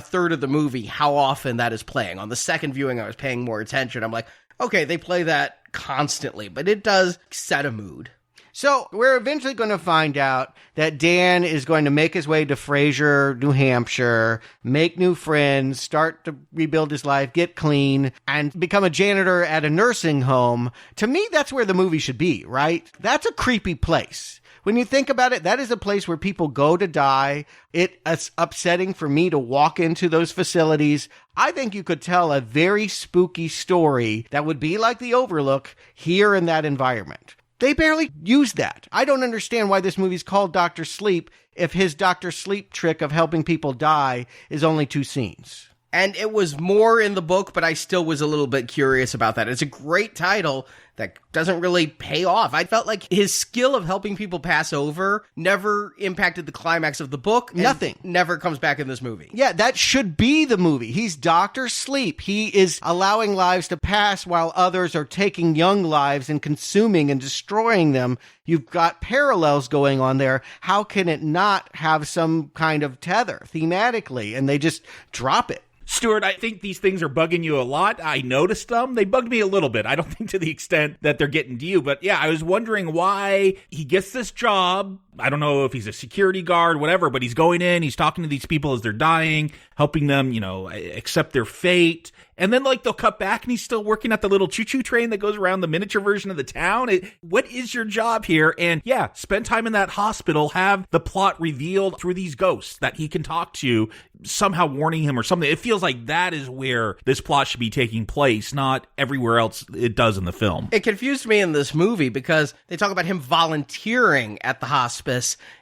third of the movie, how often that is playing. On the second viewing, I was paying more attention. I'm like, okay, they play that constantly, but it does set a mood. So we're eventually going to find out that Dan is going to make his way to Fraser, New Hampshire, make new friends, start to rebuild his life, get clean, and become a janitor at a nursing home. To me, that's where the movie should be, right? That's a creepy place. When you think about it, that is a place where people go to die. It's upsetting for me to walk into those facilities. I think you could tell a very spooky story that would be like the Overlook here in that environment. They barely use that. I don't understand why this movie's called Dr. Sleep if his Dr. Sleep trick of helping people die is only 2 scenes. And it was more in the book, but I still was a little bit curious about that. It's a great title that doesn't really pay off. I felt like his skill of helping people pass over never impacted the climax of the book. Nothing. Never comes back in this movie. Yeah, that should be the movie. He's Dr. Sleep. He is allowing lives to pass while others are taking young lives and consuming and destroying them. You've got parallels going on there. How can it not have some kind of tether thematically? And they just drop it. Stuart, I think these things are bugging you a lot. I noticed them. They bugged me a little bit. I don't think to the extent that they're getting to you. But yeah, I was wondering why he gets this job. I don't know if he's a security guard, whatever, but he's going in, he's talking to these people as they're dying, helping them, accept their fate. And then, they'll cut back and he's still working at the little choo-choo train that goes around the miniature version of the town. What is your job here? And yeah, spend time in that hospital, have the plot revealed through these ghosts that he can talk to, somehow warning him or something. It feels like that is where this plot should be taking place, not everywhere else it does in the film. It confused me in this movie because they talk about him volunteering at the hospice.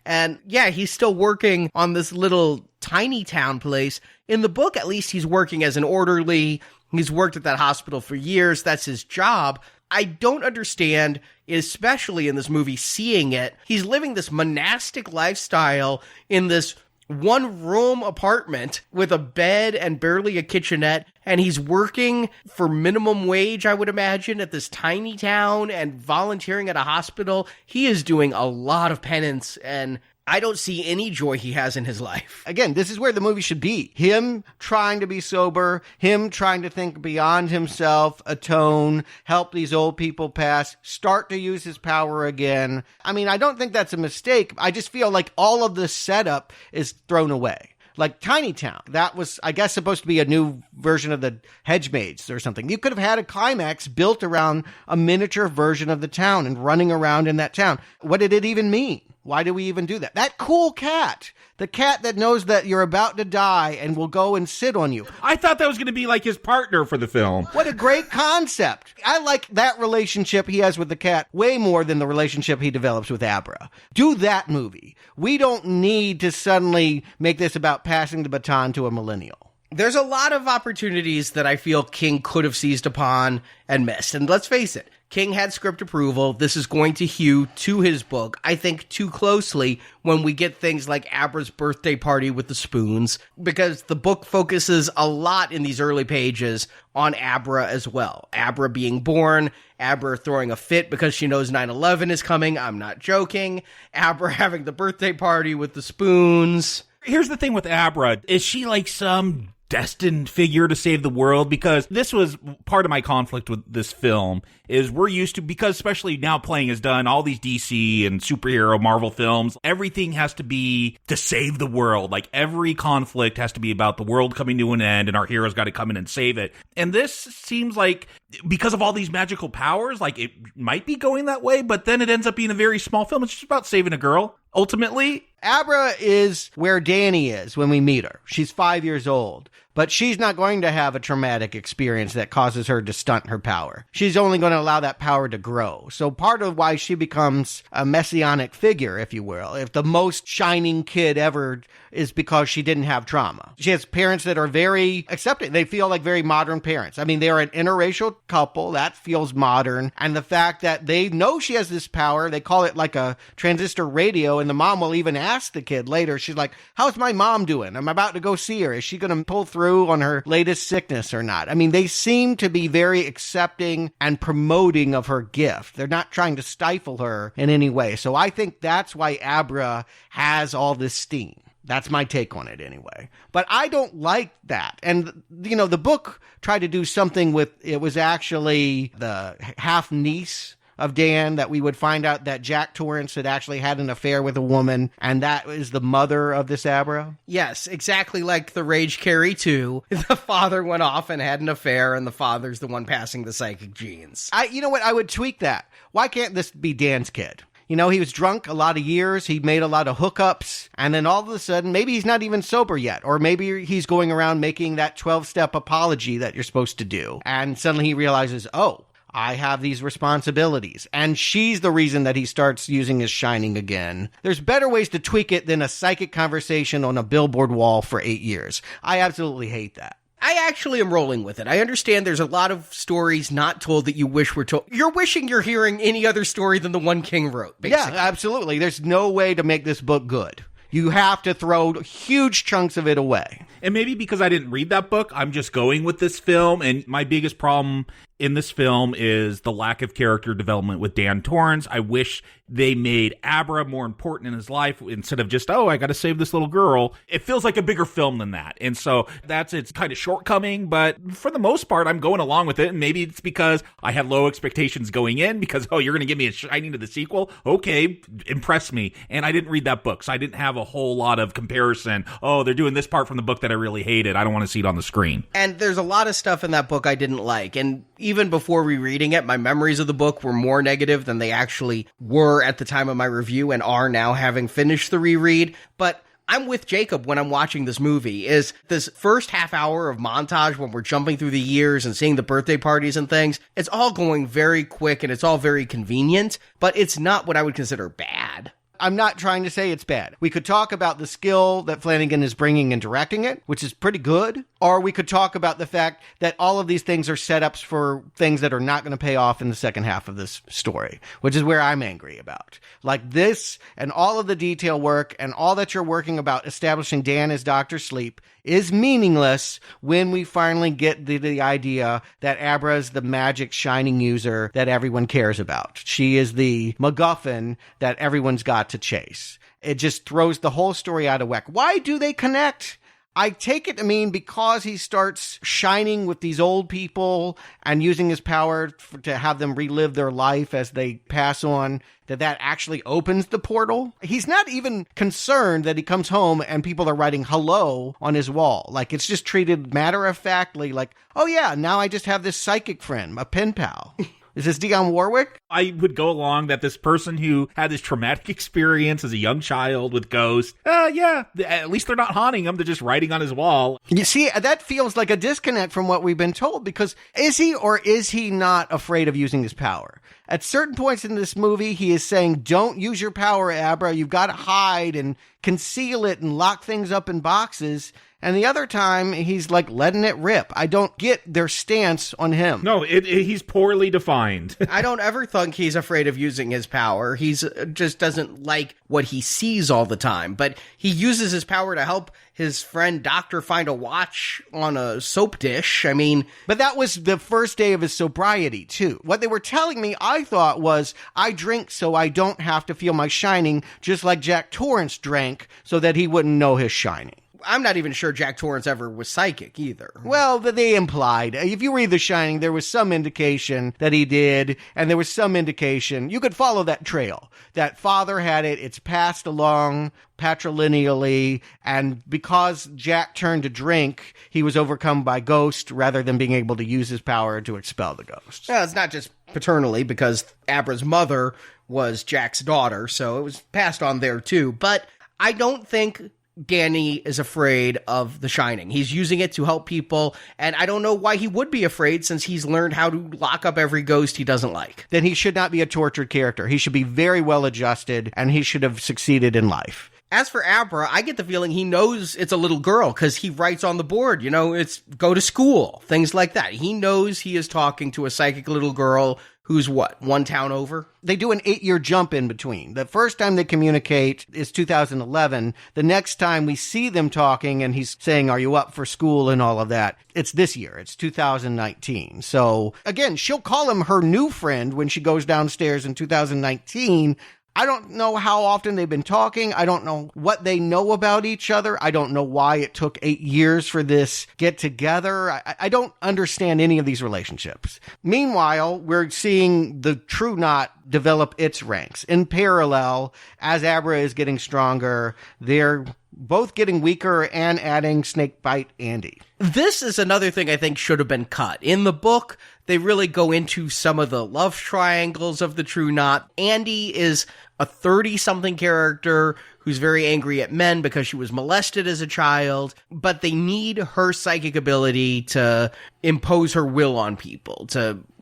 And yeah, he's still working on this little tiny town place. In the book, at least, he's working as an orderly. He's worked at that hospital for years. That's his job. I don't understand, especially in this movie, seeing it. He's living this monastic lifestyle in this one-room apartment with a bed and barely a kitchenette, and he's working for minimum wage, I would imagine, at this tiny town and volunteering at a hospital. He is doing a lot of penance, and I don't see any joy he has in his life. Again, this is where the movie should be. Him trying to be sober, him trying to think beyond himself, atone, help these old people pass, start to use his power again. I mean, I don't think that's a mistake. I just feel like all of the setup is thrown away. Like Tiny Town, that was, I guess, supposed to be a new version of the Hedgemaids or something. You could have had a climax built around a miniature version of the town and running around in that town. What did it even mean? Why do we even do that? That cool cat, the cat that knows that you're about to die and will go and sit on you. I thought that was going to be like his partner for the film. What a great concept. I like that relationship he has with the cat way more than the relationship he develops with Abra. Do that movie. We don't need to suddenly make this about passing the baton to a millennial. There's a lot of opportunities that I feel King could have seized upon and missed. And let's face it, King had script approval. This is going to hew to his book, I think, too closely when we get things like Abra's birthday party with the spoons, because the book focuses a lot in these early pages on Abra as well. Abra being born, Abra throwing a fit because she knows 9/11 is coming. I'm not joking. Abra having the birthday party with the spoons. Here's the thing with Abra. Is she like some destined figure to save the world? Because this was part of my conflict with this film, is we're used to, because especially now playing is done, all these DC and superhero Marvel films, everything has to be to save the world. Like every conflict has to be about the world coming to an end and our heroes got to come in and save it. And this seems like, because of all these magical powers, like it might be going that way, but then it ends up being a very small film. It's just about saving a girl, ultimately. Abra is where Danny is when we meet her. She's 5 years old. But she's not going to have a traumatic experience that causes her to stunt her power. She's only going to allow that power to grow. So part of why she becomes a messianic figure, if you will, if the most shining kid ever, is because she didn't have trauma. She has parents that are very accepting. They feel like very modern parents. I mean, they're an interracial couple. That feels modern. And the fact that they know she has this power, they call it like a transistor radio, and the mom will even ask the kid later, she's like, how's my mom doing? I'm about to go see her. Is she going to pull through on her latest sickness or not? I mean, they seem to be very accepting and promoting of her gift. They're not trying to stifle her in any way. So I think that's why Abra has all this steam. That's my take on it anyway. But I don't like that. And, you know, the book tried to do something with, it was actually the half niece of Dan that we would find out that Jack Torrance had actually had an affair with a woman, and that is the mother of this Abra? Yes, exactly like the Rage Carrie 2. The father went off and had an affair, and the father's the one passing the psychic genes. You know what? I would tweak that. Why can't this be Dan's kid? You know, he was drunk a lot of years, he made a lot of hookups, and then all of a sudden, maybe he's not even sober yet, or maybe he's going around making that 12-step apology that you're supposed to do, and suddenly he realizes, oh, I have these responsibilities. And she's the reason that he starts using his shining again. There's better ways to tweak it than a psychic conversation on a billboard wall for 8 years. I absolutely hate that. I actually am rolling with it. I understand there's a lot of stories not told that you wish were told. You're wishing you're hearing any other story than the one King wrote, basically. Yeah, absolutely. There's no way to make this book good. You have to throw huge chunks of it away. And maybe because I didn't read that book, I'm just going with this film. And my biggest problem in this film is the lack of character development with Dan Torrance. I wish they made Abra more important in his life instead of just, oh, I got to save this little girl. It feels like a bigger film than that. And so that's its kind of shortcoming. But for the most part, I'm going along with it. And maybe it's because I had low expectations going in because, oh, you're going to give me a Shining to the sequel? Okay, impress me. And I didn't read that book, so I didn't have a whole lot of comparison. Oh, they're doing this part from the book that I really hated. I don't want to see it on the screen. And there's a lot of stuff in that book I didn't like. And even before rereading it, my memories of the book were more negative than they actually were at the time of my review and are now having finished the reread. But I'm with Jacob when I'm watching this movie, is this first half hour of montage when we're jumping through the years and seeing the birthday parties and things. It's all going very quick and it's all very convenient, but it's not what I would consider bad. I'm not trying to say it's bad. We could talk about the skill that Flanagan is bringing in directing it, which is pretty good. Or we could talk about the fact that all of these things are setups for things that are not going to pay off in the second half of this story, which is where I'm angry about. Like this and all of the detail work and all that you're working about establishing Dan as Dr. Sleep is meaningless when we finally get the idea that Abra is the magic shining user that everyone cares about. She is the MacGuffin that everyone's got to chase. It just throws the whole story out of whack. Why do they connect? I take it to mean because he starts shining with these old people and using his power to have them relive their life as they pass on, that actually opens the portal. He's not even concerned that he comes home and people are writing hello on his wall. Like, it's just treated matter-of-factly like, oh yeah, now I just have this psychic friend, a pen pal. Is this Dionne Warwick? I would go along that this person who had this traumatic experience as a young child with ghosts, yeah, at least they're not haunting him. They're just writing on his wall. You see, that feels like a disconnect from what we've been told, because is he or is he not afraid of using his power? At certain points in this movie, he is saying, don't use your power, Abra. You've got to hide and conceal it and lock things up in boxes. And the other time, he's like letting it rip. I don't get their stance on him. No, he's poorly defined. I don't ever think he's afraid of using his power. He's just doesn't like what he sees all the time. But he uses his power to help his friend Doctor find a watch on a soap dish. I mean... But that was the first day of his sobriety, too. What they were telling me, I thought, was, I drink so I don't have to feel my shining, just like Jack Torrance drank so that he wouldn't know his shining. I'm not even sure Jack Torrance ever was psychic either. Well, they implied. If you read The Shining, there was some indication that he did, and there was some indication, you could follow that trail, that father had it, it's passed along patrilineally, and because Jack turned to drink, he was overcome by ghost rather than being able to use his power to expel the ghosts. Well, it's not just paternally, because Abra's mother was Jack's daughter, so it was passed on there too, but I don't think Danny is afraid of The Shining. He's using it to help people, and I don't know why he would be afraid since he's learned how to lock up every ghost he doesn't like. Then he should not be a tortured character. He should be very well adjusted, and he should have succeeded in life. As for Abra, I get the feeling he knows it's a little girl because he writes on the board, it's go to school, things like that. He knows he is talking to a psychic little girl who's one town over? They do an 8-year jump in between. The first time they communicate is 2011. The next time we see them talking and he's saying, are you up for school and all of that, it's this year. It's 2019. So again, she'll call him her new friend when she goes downstairs in 2019. I don't know how often they've been talking. I don't know what they know about each other. I don't know why it took 8 years for this get together. I don't understand any of these relationships. Meanwhile, we're seeing the True Knot develop its ranks. In parallel, as Abra is getting stronger, they're both getting weaker and adding Snakebite Andy. This is another thing I think should have been cut. In the book, they really go into some of the love triangles of the True Knot. Andy is a 30-something character who's very angry at men because she was molested as a child, but they need her psychic ability to impose her will on people,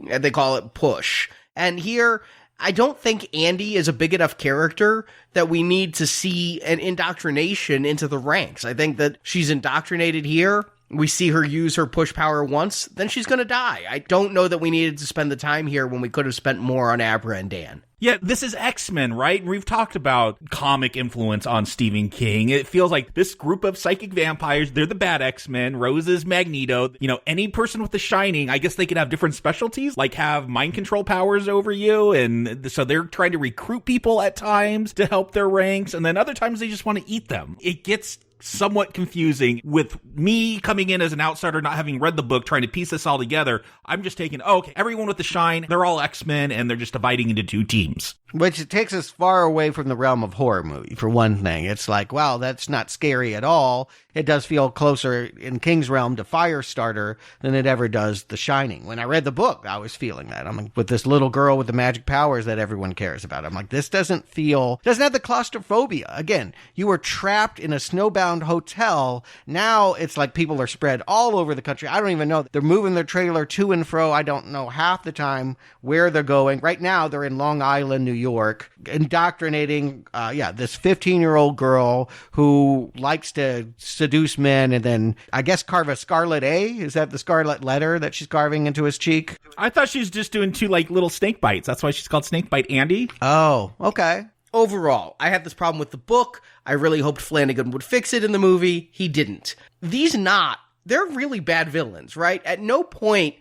they call it push. And here, I don't think Andy is a big enough character that we need to see an indoctrination into the ranks. I think that she's indoctrinated here. We see her use her push power once, then she's going to die. I don't know that we needed to spend the time here when we could have spent more on Abra and Dan. Yeah, this is X-Men, right? We've talked about comic influence on Stephen King. It feels like this group of psychic vampires, they're the bad X-Men. Rose is Magneto. Any person with The Shining, I guess they could have different specialties, like have mind control powers over you. And so they're trying to recruit people at times to help their ranks. And then other times they just want to eat them. It gets somewhat confusing with me coming in as an outsider, not having read the book, trying to piece this all together. I'm just taking, okay, everyone with the shine, they're all X-Men, and they're just dividing into two teams. Which it takes us far away from the realm of horror movie, for one thing. It's like, wow, that's not scary at all. It does feel closer in King's realm to Firestarter than it ever does The Shining. When I read the book, I was feeling that. I'm like, with this little girl with the magic powers that everyone cares about. I'm like, this doesn't have the claustrophobia. Again, you were trapped in a snowbound hotel. Now it's like people are spread all over the country. I don't even know. They're moving their trailer to and fro. I don't know half the time where they're going. Right now, they're in Long Island, New York, indoctrinating, this 15-year-old girl who likes to seduce men and then, I guess, carve a scarlet A? Is that the scarlet letter that she's carving into his cheek? I thought she was just doing two, little snake bites. That's why she's called Snakebite Andy. Oh, okay. Overall, I had this problem with the book. I really hoped Flanagan would fix it in the movie. He didn't. They're really bad villains, right? At no point,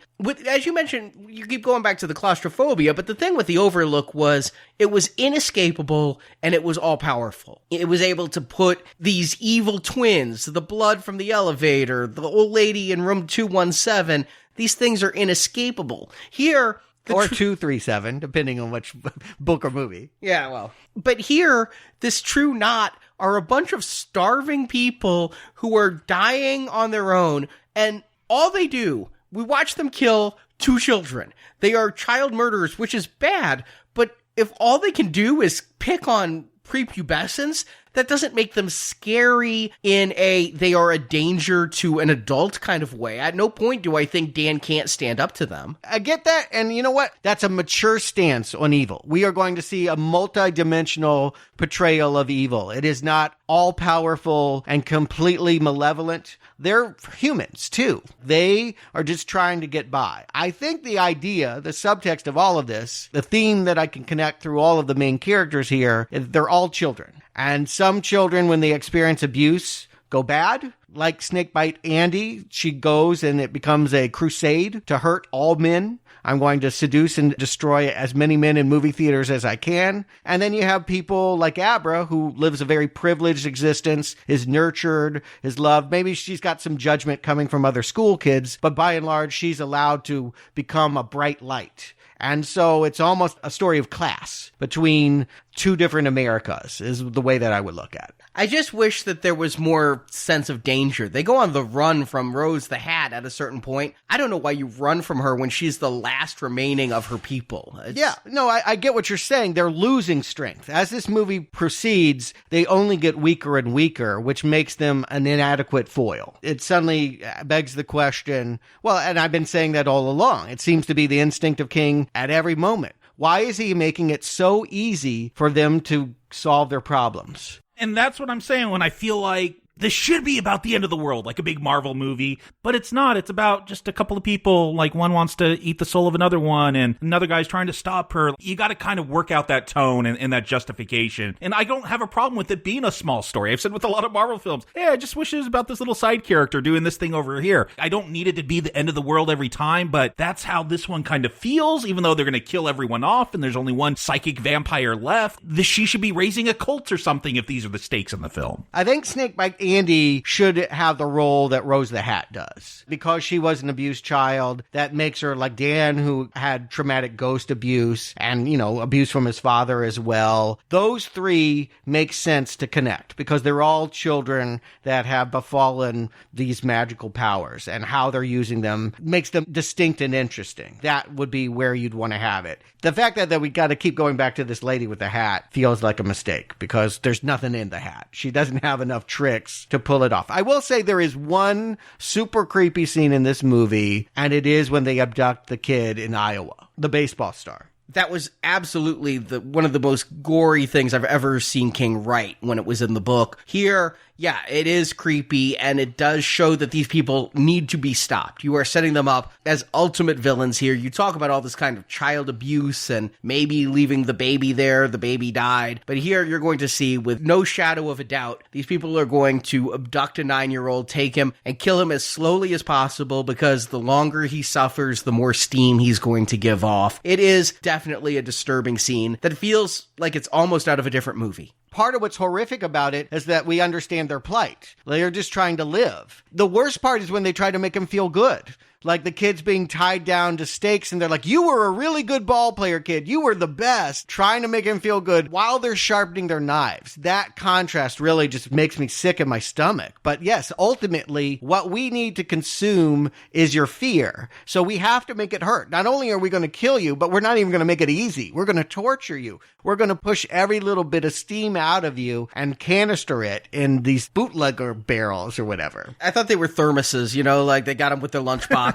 as you mentioned, you keep going back to the claustrophobia, but the thing with the Overlook was it was inescapable and it was all-powerful. It was able to put these evil twins, the blood from the elevator, the old lady in room 217, these things are inescapable. Here... Or 237, depending on which book or movie. Yeah, well. But here, this True Knot are a bunch of starving people who are dying on their own, and all they do, we watch them kill 2 children. They are child murderers, which is bad, but if all they can do is pick on prepubescents, that doesn't make them scary in they are a danger to an adult kind of way. At no point do I think Dan can't stand up to them. I get that, and you know what? That's a mature stance on evil. We are going to see a multi-dimensional portrayal of evil. It is not all-powerful and completely malevolent. They're humans, too. They are just trying to get by. I think the idea, the subtext of all of this, the theme that I can connect through all of the main characters here, is they're all children. And some children, when they experience abuse, go bad. Like Snakebite Andy, she goes and it becomes a crusade to hurt all men. I'm going to seduce and destroy as many men in movie theaters as I can. And then you have people like Abra, who lives a very privileged existence, is nurtured, is loved. Maybe she's got some judgment coming from other school kids, but by and large, she's allowed to become a bright light. And so it's almost a story of class between two different Americas, is the way that I would look at it. I just wish that there was more sense of danger. They go on the run from Rose the Hat at a certain point. I don't know why you run from her when she's the last remaining of her people. Yeah, no, I get what you're saying. They're losing strength. As this movie proceeds, they only get weaker and weaker, which makes them an inadequate foil. It suddenly begs the question, well, and I've been saying that all along. It seems to be the instinct of King at every moment. Why is he making it so easy for them to solve their problems? And that's what I'm saying when I feel like this should be about the end of the world, like a big Marvel movie, but it's not. It's about just a couple of people, like one wants to eat the soul of another one, and another guy's trying to stop her. You got to kind of work out that tone and that justification. And I don't have a problem with it being a small story. I've said with a lot of Marvel films, hey, I just wish it was about this little side character doing this thing over here. I don't need it to be the end of the world every time, but that's how this one kind of feels, even though they're going to kill everyone off and there's only one psychic vampire left. She should be raising a cult or something if these are the stakes in the film. I think Snakebite Andy should have the role that Rose the Hat does. Because she was an abused child, that makes her like Dan, who had traumatic ghost abuse and, abuse from his father as well. Those three make sense to connect because they're all children that have befallen these magical powers, and how they're using them makes them distinct and interesting. That would be where you'd want to have it. The fact that we got to keep going back to this lady with the hat feels like a mistake because there's nothing in the hat. She doesn't have enough tricks to pull it off. I will say there is one super creepy scene in this movie, and it is when they abduct the kid in Iowa, the baseball star. That was absolutely one of the most gory things I've ever seen King write when it was in the book. Here, yeah, it is creepy, and it does show that these people need to be stopped. You are setting them up as ultimate villains here. You talk about all this kind of child abuse and maybe leaving the baby there, the baby died. But here you're going to see, with no shadow of a doubt, these people are going to abduct a 9-year-old, take him, and kill him as slowly as possible because the longer he suffers, the more steam he's going to give off. It is definitely a disturbing scene that feels like it's almost out of a different movie. Part of what's horrific about it is that we understand their plight. They're just trying to live. The worst part is when they try to make him feel good. Like the kid's being tied down to stakes and they're like, you were a really good ball player, kid. You were the best. Trying to make him feel good while they're sharpening their knives. That contrast really just makes me sick in my stomach. But yes, ultimately, what we need to consume is your fear. So we have to make it hurt. Not only are we going to kill you, but we're not even going to make it easy. We're going to torture you. We're going to push every little bit of steam out of you and canister it in these bootlegger barrels or whatever. I thought they were thermoses, like they got them with their lunchbox.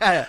Yeah.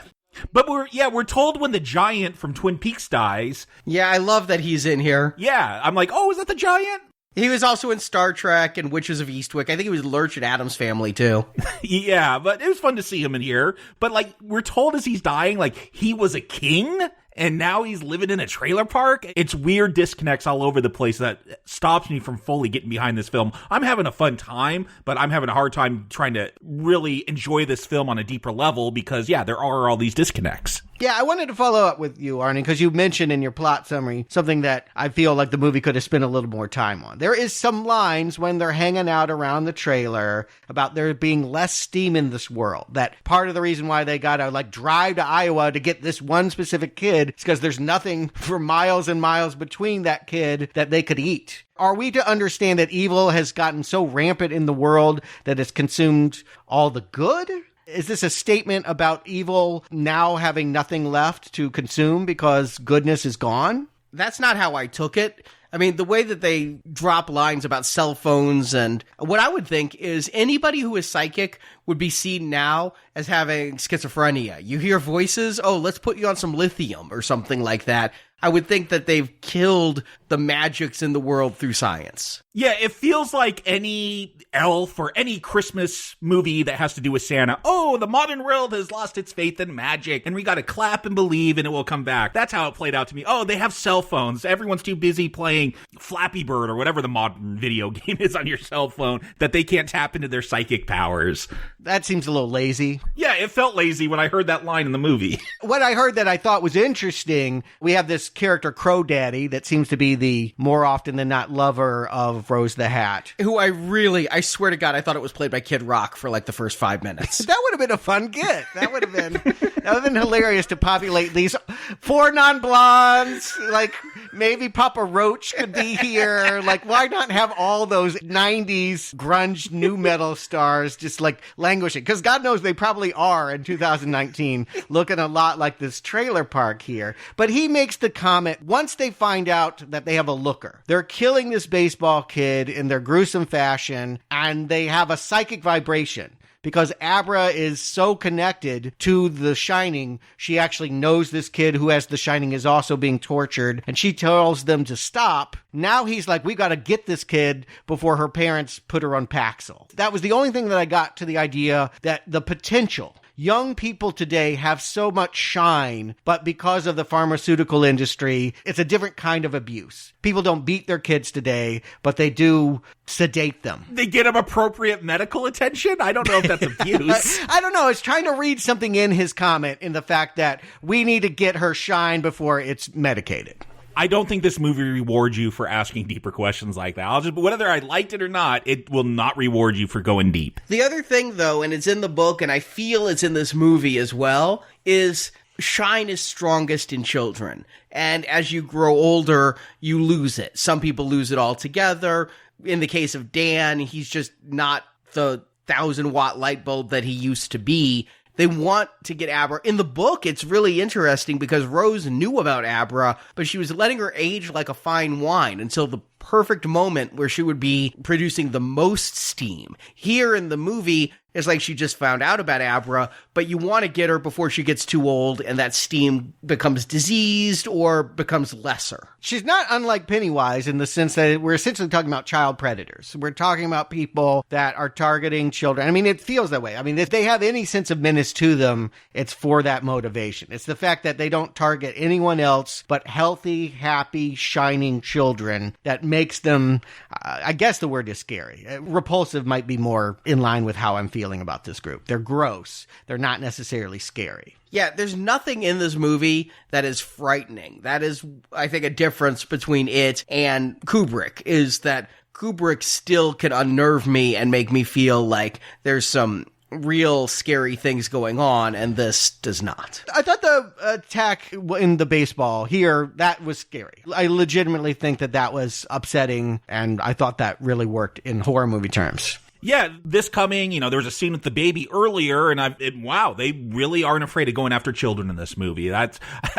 But we're told when the giant from Twin Peaks dies. Yeah, I love that he's in here. Yeah, I'm like, oh, is that the giant? He was also in Star Trek and Witches of Eastwick. I think he was Lurch at Addams Family, too. Yeah, but it was fun to see him in here. But, we're told as he's dying, he was a king, and now he's living in a trailer park. It's weird disconnects all over the place that stops me from fully getting behind this film. I'm having a fun time, but I'm having a hard time trying to really enjoy this film on a deeper level because, there are all these disconnects. Yeah, I wanted to follow up with you, Arnie, because you mentioned in your plot summary something that I feel like the movie could have spent a little more time on. There is some lines when they're hanging out around the trailer about there being less steam in this world. That part of the reason why they got to drive to Iowa to get this one specific kid is because there's nothing for miles and miles between that kid that they could eat. Are we to understand that evil has gotten so rampant in the world that it's consumed all the good? Is this a statement about evil now having nothing left to consume because goodness is gone? That's not how I took it. I mean, the way that they drop lines about cell phones, and what I would think is anybody who is psychic would be seen now as having schizophrenia. You hear voices, oh, let's put you on some lithium or something like that. I would think that they've killed the magics in the world through science. Yeah, it feels like any elf or any Christmas movie that has to do with Santa. Oh, the modern world has lost its faith in magic, and we got to clap and believe and it will come back. That's how it played out to me. Oh, they have cell phones. Everyone's too busy playing Flappy Bird or whatever the modern video game is on your cell phone that they can't tap into their psychic powers. That seems a little lazy. Yeah, it felt lazy when I heard that line in the movie. What I heard that I thought was interesting, we have this character Crow Daddy that seems to be the more often than not lover of Rose the Hat. Who I swear to God, I thought it was played by Kid Rock for the first 5 minutes. That would have been a fun get. That would have been hilarious to populate these 4 non-blondes, maybe Papa Roach could be here. Like, why not have all those 90s grunge new metal stars just like languishing? Because God knows they probably are in 2019, looking a lot like this trailer park here. But he makes the comment, once they find out that they have a looker, they're killing this baseball kid in their gruesome fashion, and they have a psychic vibration. Because Abra is so connected to The Shining, she actually knows this kid who has The Shining is also being tortured, and she tells them to stop. Now he's like, we got to get this kid before her parents put her on Paxil. That was the only thing that I got to the idea that the potential. Young people today have so much shine, but because of the pharmaceutical industry, it's a different kind of abuse. People don't beat their kids today, but they do sedate them. They get them appropriate medical attention? I don't know if that's abuse. I don't know. I was trying to read something in his comment in the fact that we need to get her shine before it's medicated. I don't think this movie rewards you for asking deeper questions like that. Whether I liked it or not, it will not reward you for going deep. The other thing, though, and it's in the book, and I feel it's in this movie as well, is shine is strongest in children. And as you grow older, you lose it. Some people lose it altogether. In the case of Dan, he's just not the 1,000-watt light bulb that he used to be. They want to get Abra. In the book, it's really interesting because Rose knew about Abra, but she was letting her age like a fine wine until the perfect moment where she would be producing the most steam. Here in the movie, it's like she just found out about Abra, but you want to get her before she gets too old and that steam becomes diseased or becomes lesser. She's not unlike Pennywise in the sense that we're essentially talking about child predators. We're talking about people that are targeting children. I mean, it feels that way. I mean, if they have any sense of menace to them, it's for that motivation. It's the fact that they don't target anyone else but healthy, happy, shining children that makes them, I guess the word is scary. Repulsive might be more in line with how I'm feeling about this group. They're gross. They're not necessarily scary. Yeah, there's nothing in this movie that is frightening. That is, I think, a difference between it and Kubrick, is that Kubrick still can unnerve me and make me feel like there's some real scary things going on, and this does not. I thought the attack in the baseball here, that was scary. I legitimately think that that was upsetting, and I thought that really worked in horror movie terms. Yeah, this coming, there was a scene with the baby earlier, and wow, they really aren't afraid of going after children in this movie. I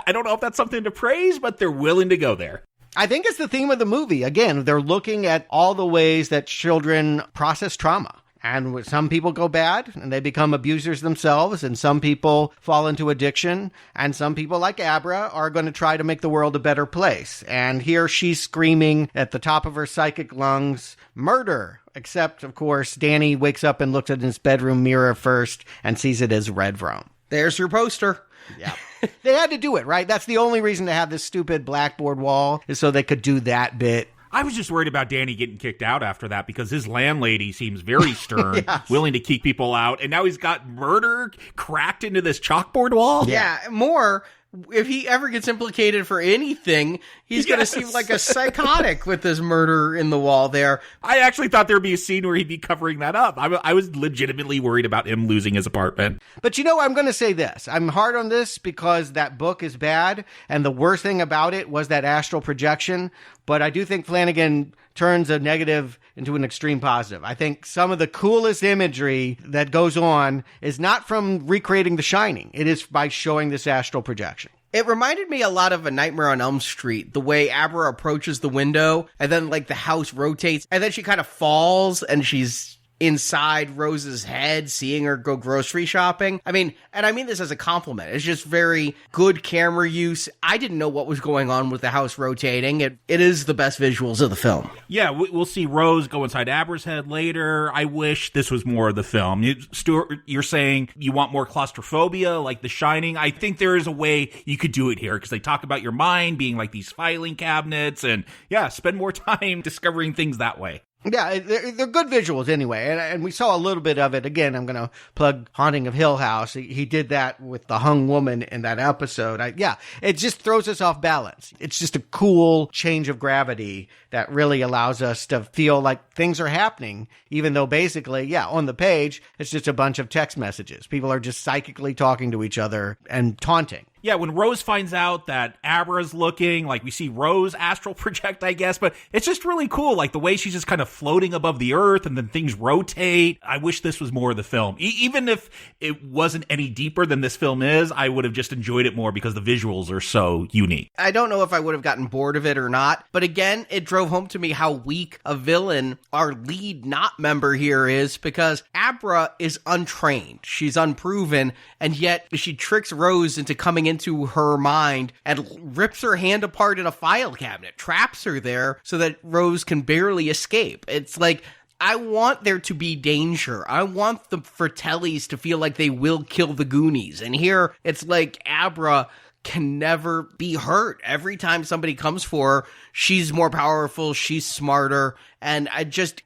don't know if that's something to praise, but they're willing to go there. I think it's the theme of the movie. Again, they're looking at all the ways that children process trauma. And some people go bad and they become abusers themselves, and some people fall into addiction, and some people like Abra are going to try to make the world a better place. And here she's screaming at the top of her psychic lungs, murder. Except, of course, Danny wakes up and looks at his bedroom mirror first and sees it as Red Rome. There's your poster. Yeah. They had to do it, right? That's the only reason to have this stupid blackboard wall, is so they could do that bit. I was just worried about Danny getting kicked out after that because his landlady seems very stern, yes, willing to keep people out. And now he's got murder cracked into this chalkboard wall. Yeah, more. If he ever gets implicated for anything, he's going to seem like a psychotic with this murder in the wall there. I actually thought there'd be a scene where he'd be covering that up. I was legitimately worried about him losing his apartment. But I'm going to say this. I'm hard on this because that book is bad, and the worst thing about it was that astral projection. But I do think Flanagan turns a negative into an extreme positive. I think some of the coolest imagery that goes on is not from recreating The Shining. It is by showing this astral projection. It reminded me a lot of A Nightmare on Elm Street, the way Abra approaches the window, and then the house rotates, and then she kind of falls, and she's inside Rose's head, seeing her go grocery shopping. I mean this as a compliment. It's just very good camera use. I didn't know what was going on with the house rotating. It is the best visuals of the film. Yeah, we'll see Rose go inside Abra's head later. I wish this was more of the film. Stuart, you're saying you want more claustrophobia like The Shining. I think there is a way you could do it here, because they talk about your mind being like these filing cabinets, and spend more time discovering things that way. Yeah, they're good visuals anyway, and we saw a little bit of it. Again, I'm going to plug Haunting of Hill House. He did that with the hung woman in that episode. It just throws us off balance. It's just a cool change of gravity that really allows us to feel like things are happening, even though basically, on the page, it's just a bunch of text messages. People are just psychically talking to each other and taunting. Yeah, when Rose finds out that Abra's looking, like we see Rose astral project, I guess, but it's just really cool, like the way she's just kind of floating above the earth and then things rotate. I wish this was more of the film. Even if it wasn't any deeper than this film is, I would have just enjoyed it more because the visuals are so unique. I don't know if I would have gotten bored of it or not, but again, it drove home to me how weak a villain our lead not member here is, because Abra is untrained. She's unproven, and yet she tricks Rose into coming into her mind and rips her hand apart in a file cabinet, traps her there so that Rose can barely escape. It's like, I want there to be danger. I want the Fratellis to feel like they will kill the Goonies. And here, it's like Abra can never be hurt. Every time somebody comes for her, she's more powerful, she's smarter, and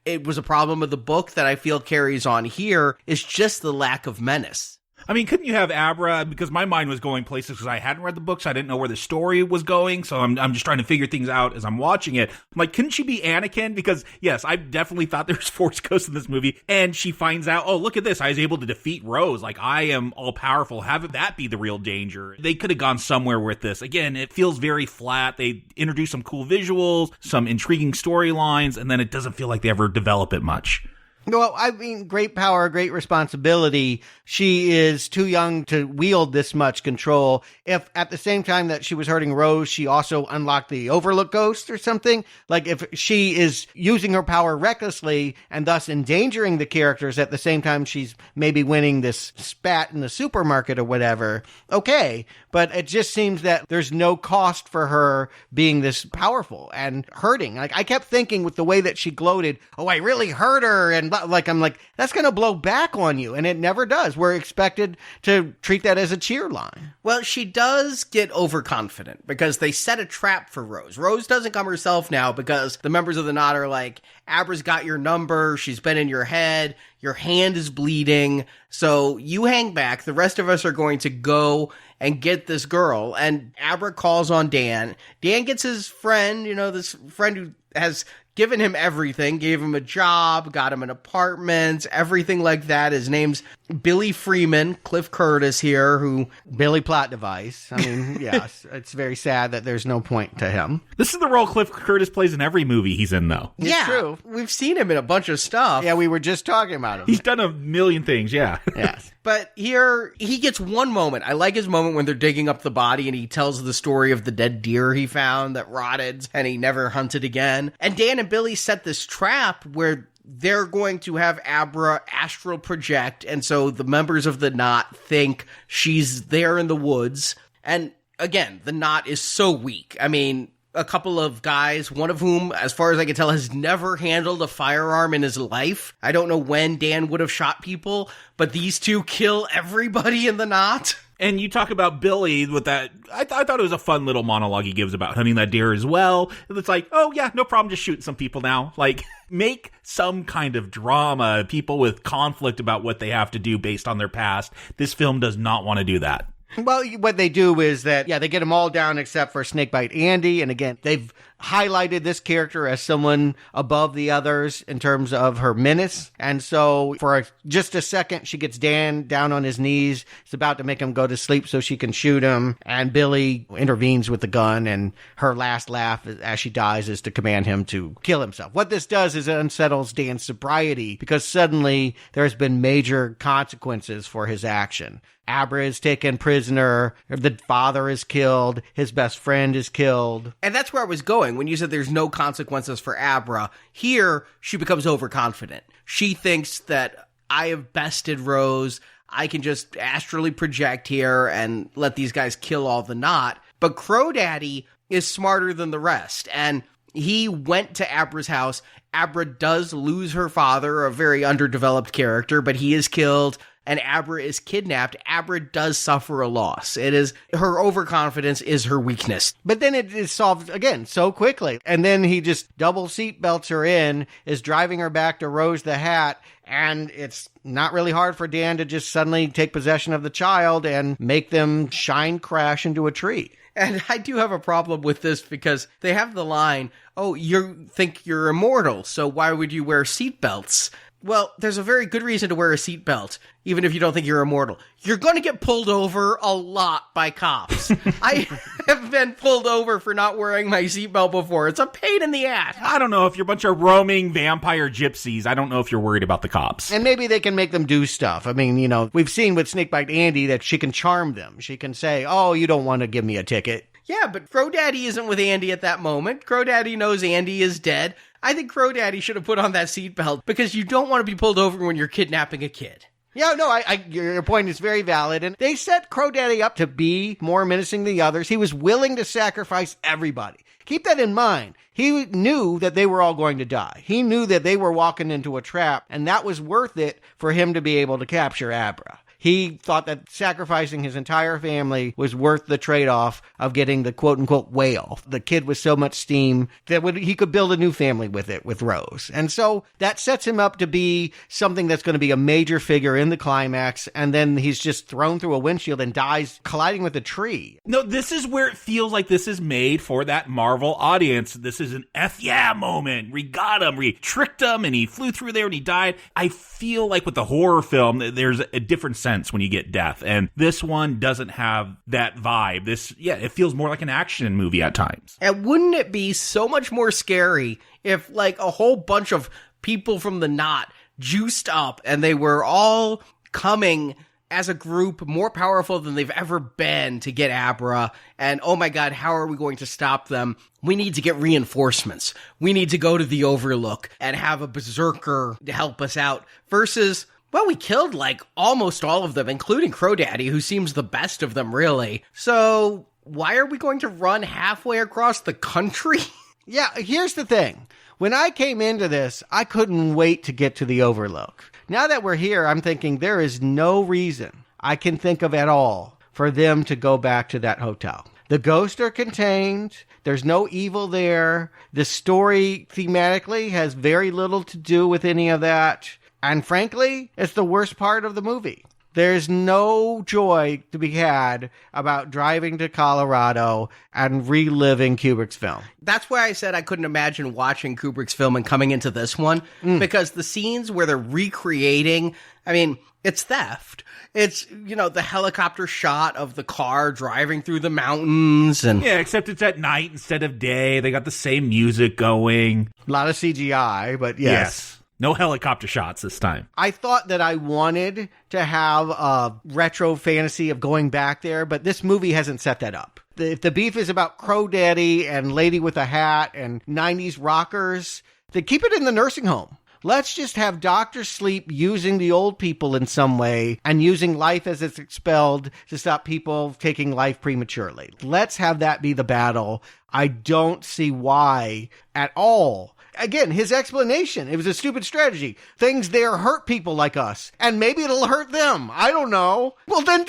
it was a problem of the book that I feel carries on here, is just the lack of menace. I mean, couldn't you have Abra? Because my mind was going places because I hadn't read the book, so I didn't know where the story was going. So I'm just trying to figure things out as I'm watching it. I'm like, couldn't she be Anakin? Because yes, I definitely thought there was Force Ghosts in this movie. And she finds out, oh, look at this. I was able to defeat Rose. Like, I am all powerful. Have that be the real danger. They could have gone somewhere with this. Again, it feels very flat. They introduce some cool visuals, some intriguing storylines, and then it doesn't feel like they ever develop it much. Well, I mean, great power, great responsibility. She is too young to wield this much control. If at the same time that she was hurting Rose, she also unlocked the Overlook Ghost or something, like if she is using her power recklessly and thus endangering the characters at the same time she's maybe winning this spat in the supermarket or whatever, okay. But it just seems that there's no cost for her being this powerful and hurting. Like, I kept thinking with the way that she gloated, oh, I really hurt her, and like, I'm like, that's going to blow back on you. And it never does. We're expected to treat that as a cheer line. Well, she does get overconfident because they set a trap for Rose. Rose doesn't come herself now because the members of the Knot are like, Abra's got your number. She's been in your head. Your hand is bleeding. So you hang back. The rest of us are going to go and get this girl. And Abra calls on Dan. Dan gets his friend, this friend who has given him everything, gave him a job, got him an apartment, everything like that. His name's Billy Freeman, Cliff Curtis here, who... Billy plot device. I mean, yes, it's very sad that there's no point to him. This is the role Cliff Curtis plays in every movie he's in, though. It's true. We've seen him in a bunch of stuff. Yeah, we were just talking about him. He's done a million things, yeah. Yes. But here, he gets one moment. I like his moment when they're digging up the body and he tells the story of the dead deer he found that rotted and he never hunted again. And Dan and Billy set this trap where they're going to have Abra astral project, and so the members of the Knot think she's there in the woods. And again, the Knot is so weak. I mean, a couple of guys, one of whom, as far as I can tell, has never handled a firearm in his life. I don't know when Dan would have shot people, but these two kill everybody in the Knot. And you talk about Billy with that. I thought it was a fun little monologue he gives about hunting that deer as well. It's like, oh yeah, no problem, just shooting some people now. Like, make some kind of drama, people with conflict about what they have to do based on their past. This film does not want to do that. Well, what they do is that, they get them all down except for Snakebite Andy. And again, they've highlighted this character as someone above the others in terms of her menace. And so for just a second, she gets Dan down on his knees. It's about to make him go to sleep so she can shoot him. And Billy intervenes with the gun. And her last laugh as she dies is to command him to kill himself. What this does is it unsettles Dan's sobriety because suddenly there's been major consequences for his action. Abra is taken prisoner, the father is killed, his best friend is killed. And that's where I was going when you said there's no consequences for Abra. Here, she becomes overconfident. She thinks that I have bested Rose, I can just astrally project here and let these guys kill all the Knot. But Crow Daddy is smarter than the rest, and he went to Abra's house. Abra does lose her father, a very underdeveloped character, but he is killed. And Abra is kidnapped. Abra does suffer a loss. It is her overconfidence is her weakness. But then it is solved again so quickly. And then he just double seatbelts her in, is driving her back to Rose the Hat. And it's not really hard for Dan to just suddenly take possession of the child and make them crash into a tree. And I do have a problem with this because they have the line, oh, you think you're immortal, so why would you wear seatbelts? Well, there's a very good reason to wear a seatbelt, even if you don't think you're immortal. You're going to get pulled over a lot by cops. I have been pulled over for not wearing my seatbelt before. It's a pain in the ass. I don't know if you're a bunch of roaming vampire gypsies. I don't know if you're worried about the cops. And maybe they can make them do stuff. I mean, you know, we've seen with Snakebite Andy that she can charm them. She can say, oh, you don't want to give me a ticket. Yeah, but Crow Daddy isn't with Andy at that moment. Crow Daddy knows Andy is dead. I think Crow Daddy should have put on that seatbelt because you don't want to be pulled over when you're kidnapping a kid. Yeah, no, your point is very valid. And they set Crow Daddy up to be more menacing than the others. He was willing to sacrifice everybody. Keep that in mind. He knew that they were all going to die. He knew that they were walking into a trap, and that was worth it for him to be able to capture Abra. He thought that sacrificing his entire family was worth the trade-off of getting the quote-unquote whale. The kid was so much steam that he could build a new family with it, with Rose. And so that sets him up to be something that's going to be a major figure in the climax, and then he's just thrown through a windshield and dies colliding with a tree. No, this is where it feels like this is made for that Marvel audience. This is an F yeah moment. We got him. We tricked him, and he flew through there, and he died. I feel like with the horror film, there's a different sense when you get death, and this one doesn't have that vibe. It feels more like an action movie at times. And wouldn't it be so much more scary if like a whole bunch of people from the Knot juiced up and they were all coming as a group more powerful than they've ever been to get Abra, and oh my god, how are we going to stop them? We need to get reinforcements. We need to go to the Overlook and have a berserker to help us out versus, well, we killed, like, almost all of them, including Crow Daddy, who seems the best of them, really. So, why are we going to run halfway across the country? Yeah, here's the thing. When I came into this, I couldn't wait to get to the Overlook. Now that we're here, I'm thinking there is no reason I can think of at all for them to go back to that hotel. The ghosts are contained. There's no evil there. The story, thematically, has very little to do with any of that. And frankly, it's the worst part of the movie. There's no joy to be had about driving to Colorado and reliving Kubrick's film. That's why I said I couldn't imagine watching Kubrick's film and coming into this one, because the scenes where they're recreating, I mean, it's theft. It's, you know, the helicopter shot of the car driving through the mountains. And yeah, except it's at night instead of day. They got the same music going. A lot of CGI, but yes. No helicopter shots this time. I thought that I wanted to have a retro fantasy of going back there, but this movie hasn't set that up. If the beef is about Crow Daddy and Lady with a Hat and 90s rockers, then keep it in the nursing home. Let's just have Dr. Sleep using the old people in some way and using life as it's expelled to stop people taking life prematurely. Let's have that be the battle. I don't see why at all. Again, his explanation, it was a stupid strategy. Things there hurt people like us, and maybe it'll hurt them. I don't know. Well, then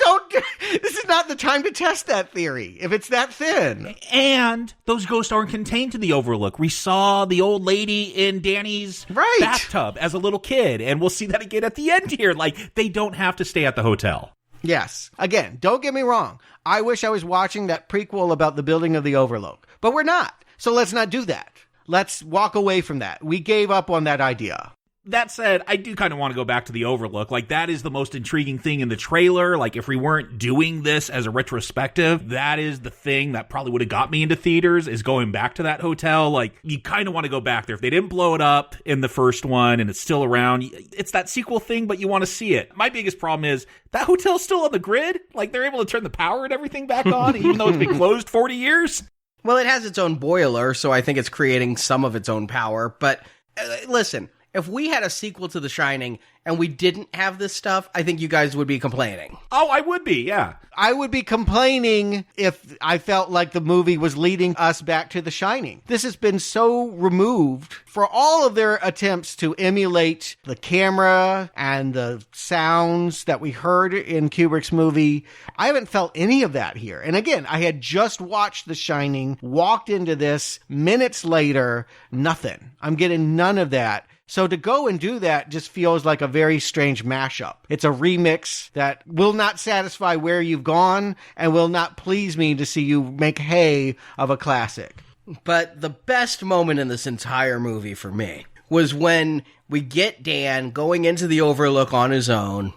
this is not the time to test that theory, if it's that thin. And those ghosts aren't contained to the Overlook. We saw the old lady in Danny's bathtub as a little kid, and we'll see that again at the end here. Like, they don't have to stay at the hotel. Yes. Again, don't get me wrong. I wish I was watching that prequel about the building of the Overlook, but we're not. So let's not do that. Let's walk away from that. We gave up on that idea. That said, I do kind of want to go back to the Overlook. Like, that is the most intriguing thing in the trailer. Like, if we weren't doing this as a retrospective, that is the thing that probably would have got me into theaters, is going back to that hotel. Like, you kind of want to go back there. If they didn't blow it up in the first one and it's still around, it's that sequel thing, but you want to see it. My biggest problem is that hotel's still on the grid. Like, they're able to turn the power and everything back on, even though it's been closed 40 years. Well, it has its own boiler, so I think it's creating some of its own power. But listen, if we had a sequel to The Shining and we didn't have this stuff, I think you guys would be complaining. Oh, I would be, yeah. I would be complaining if I felt like the movie was leading us back to The Shining. This has been so removed for all of their attempts to emulate the camera and the sounds that we heard in Kubrick's movie. I haven't felt any of that here. And again, I had just watched The Shining, walked into this, minutes later, nothing. I'm getting none of that. So to go and do that just feels like a very strange mashup. It's a remix that will not satisfy where you've gone and will not please me to see you make hay of a classic. But the best moment in this entire movie for me was when we get Dan going into the Overlook on his own,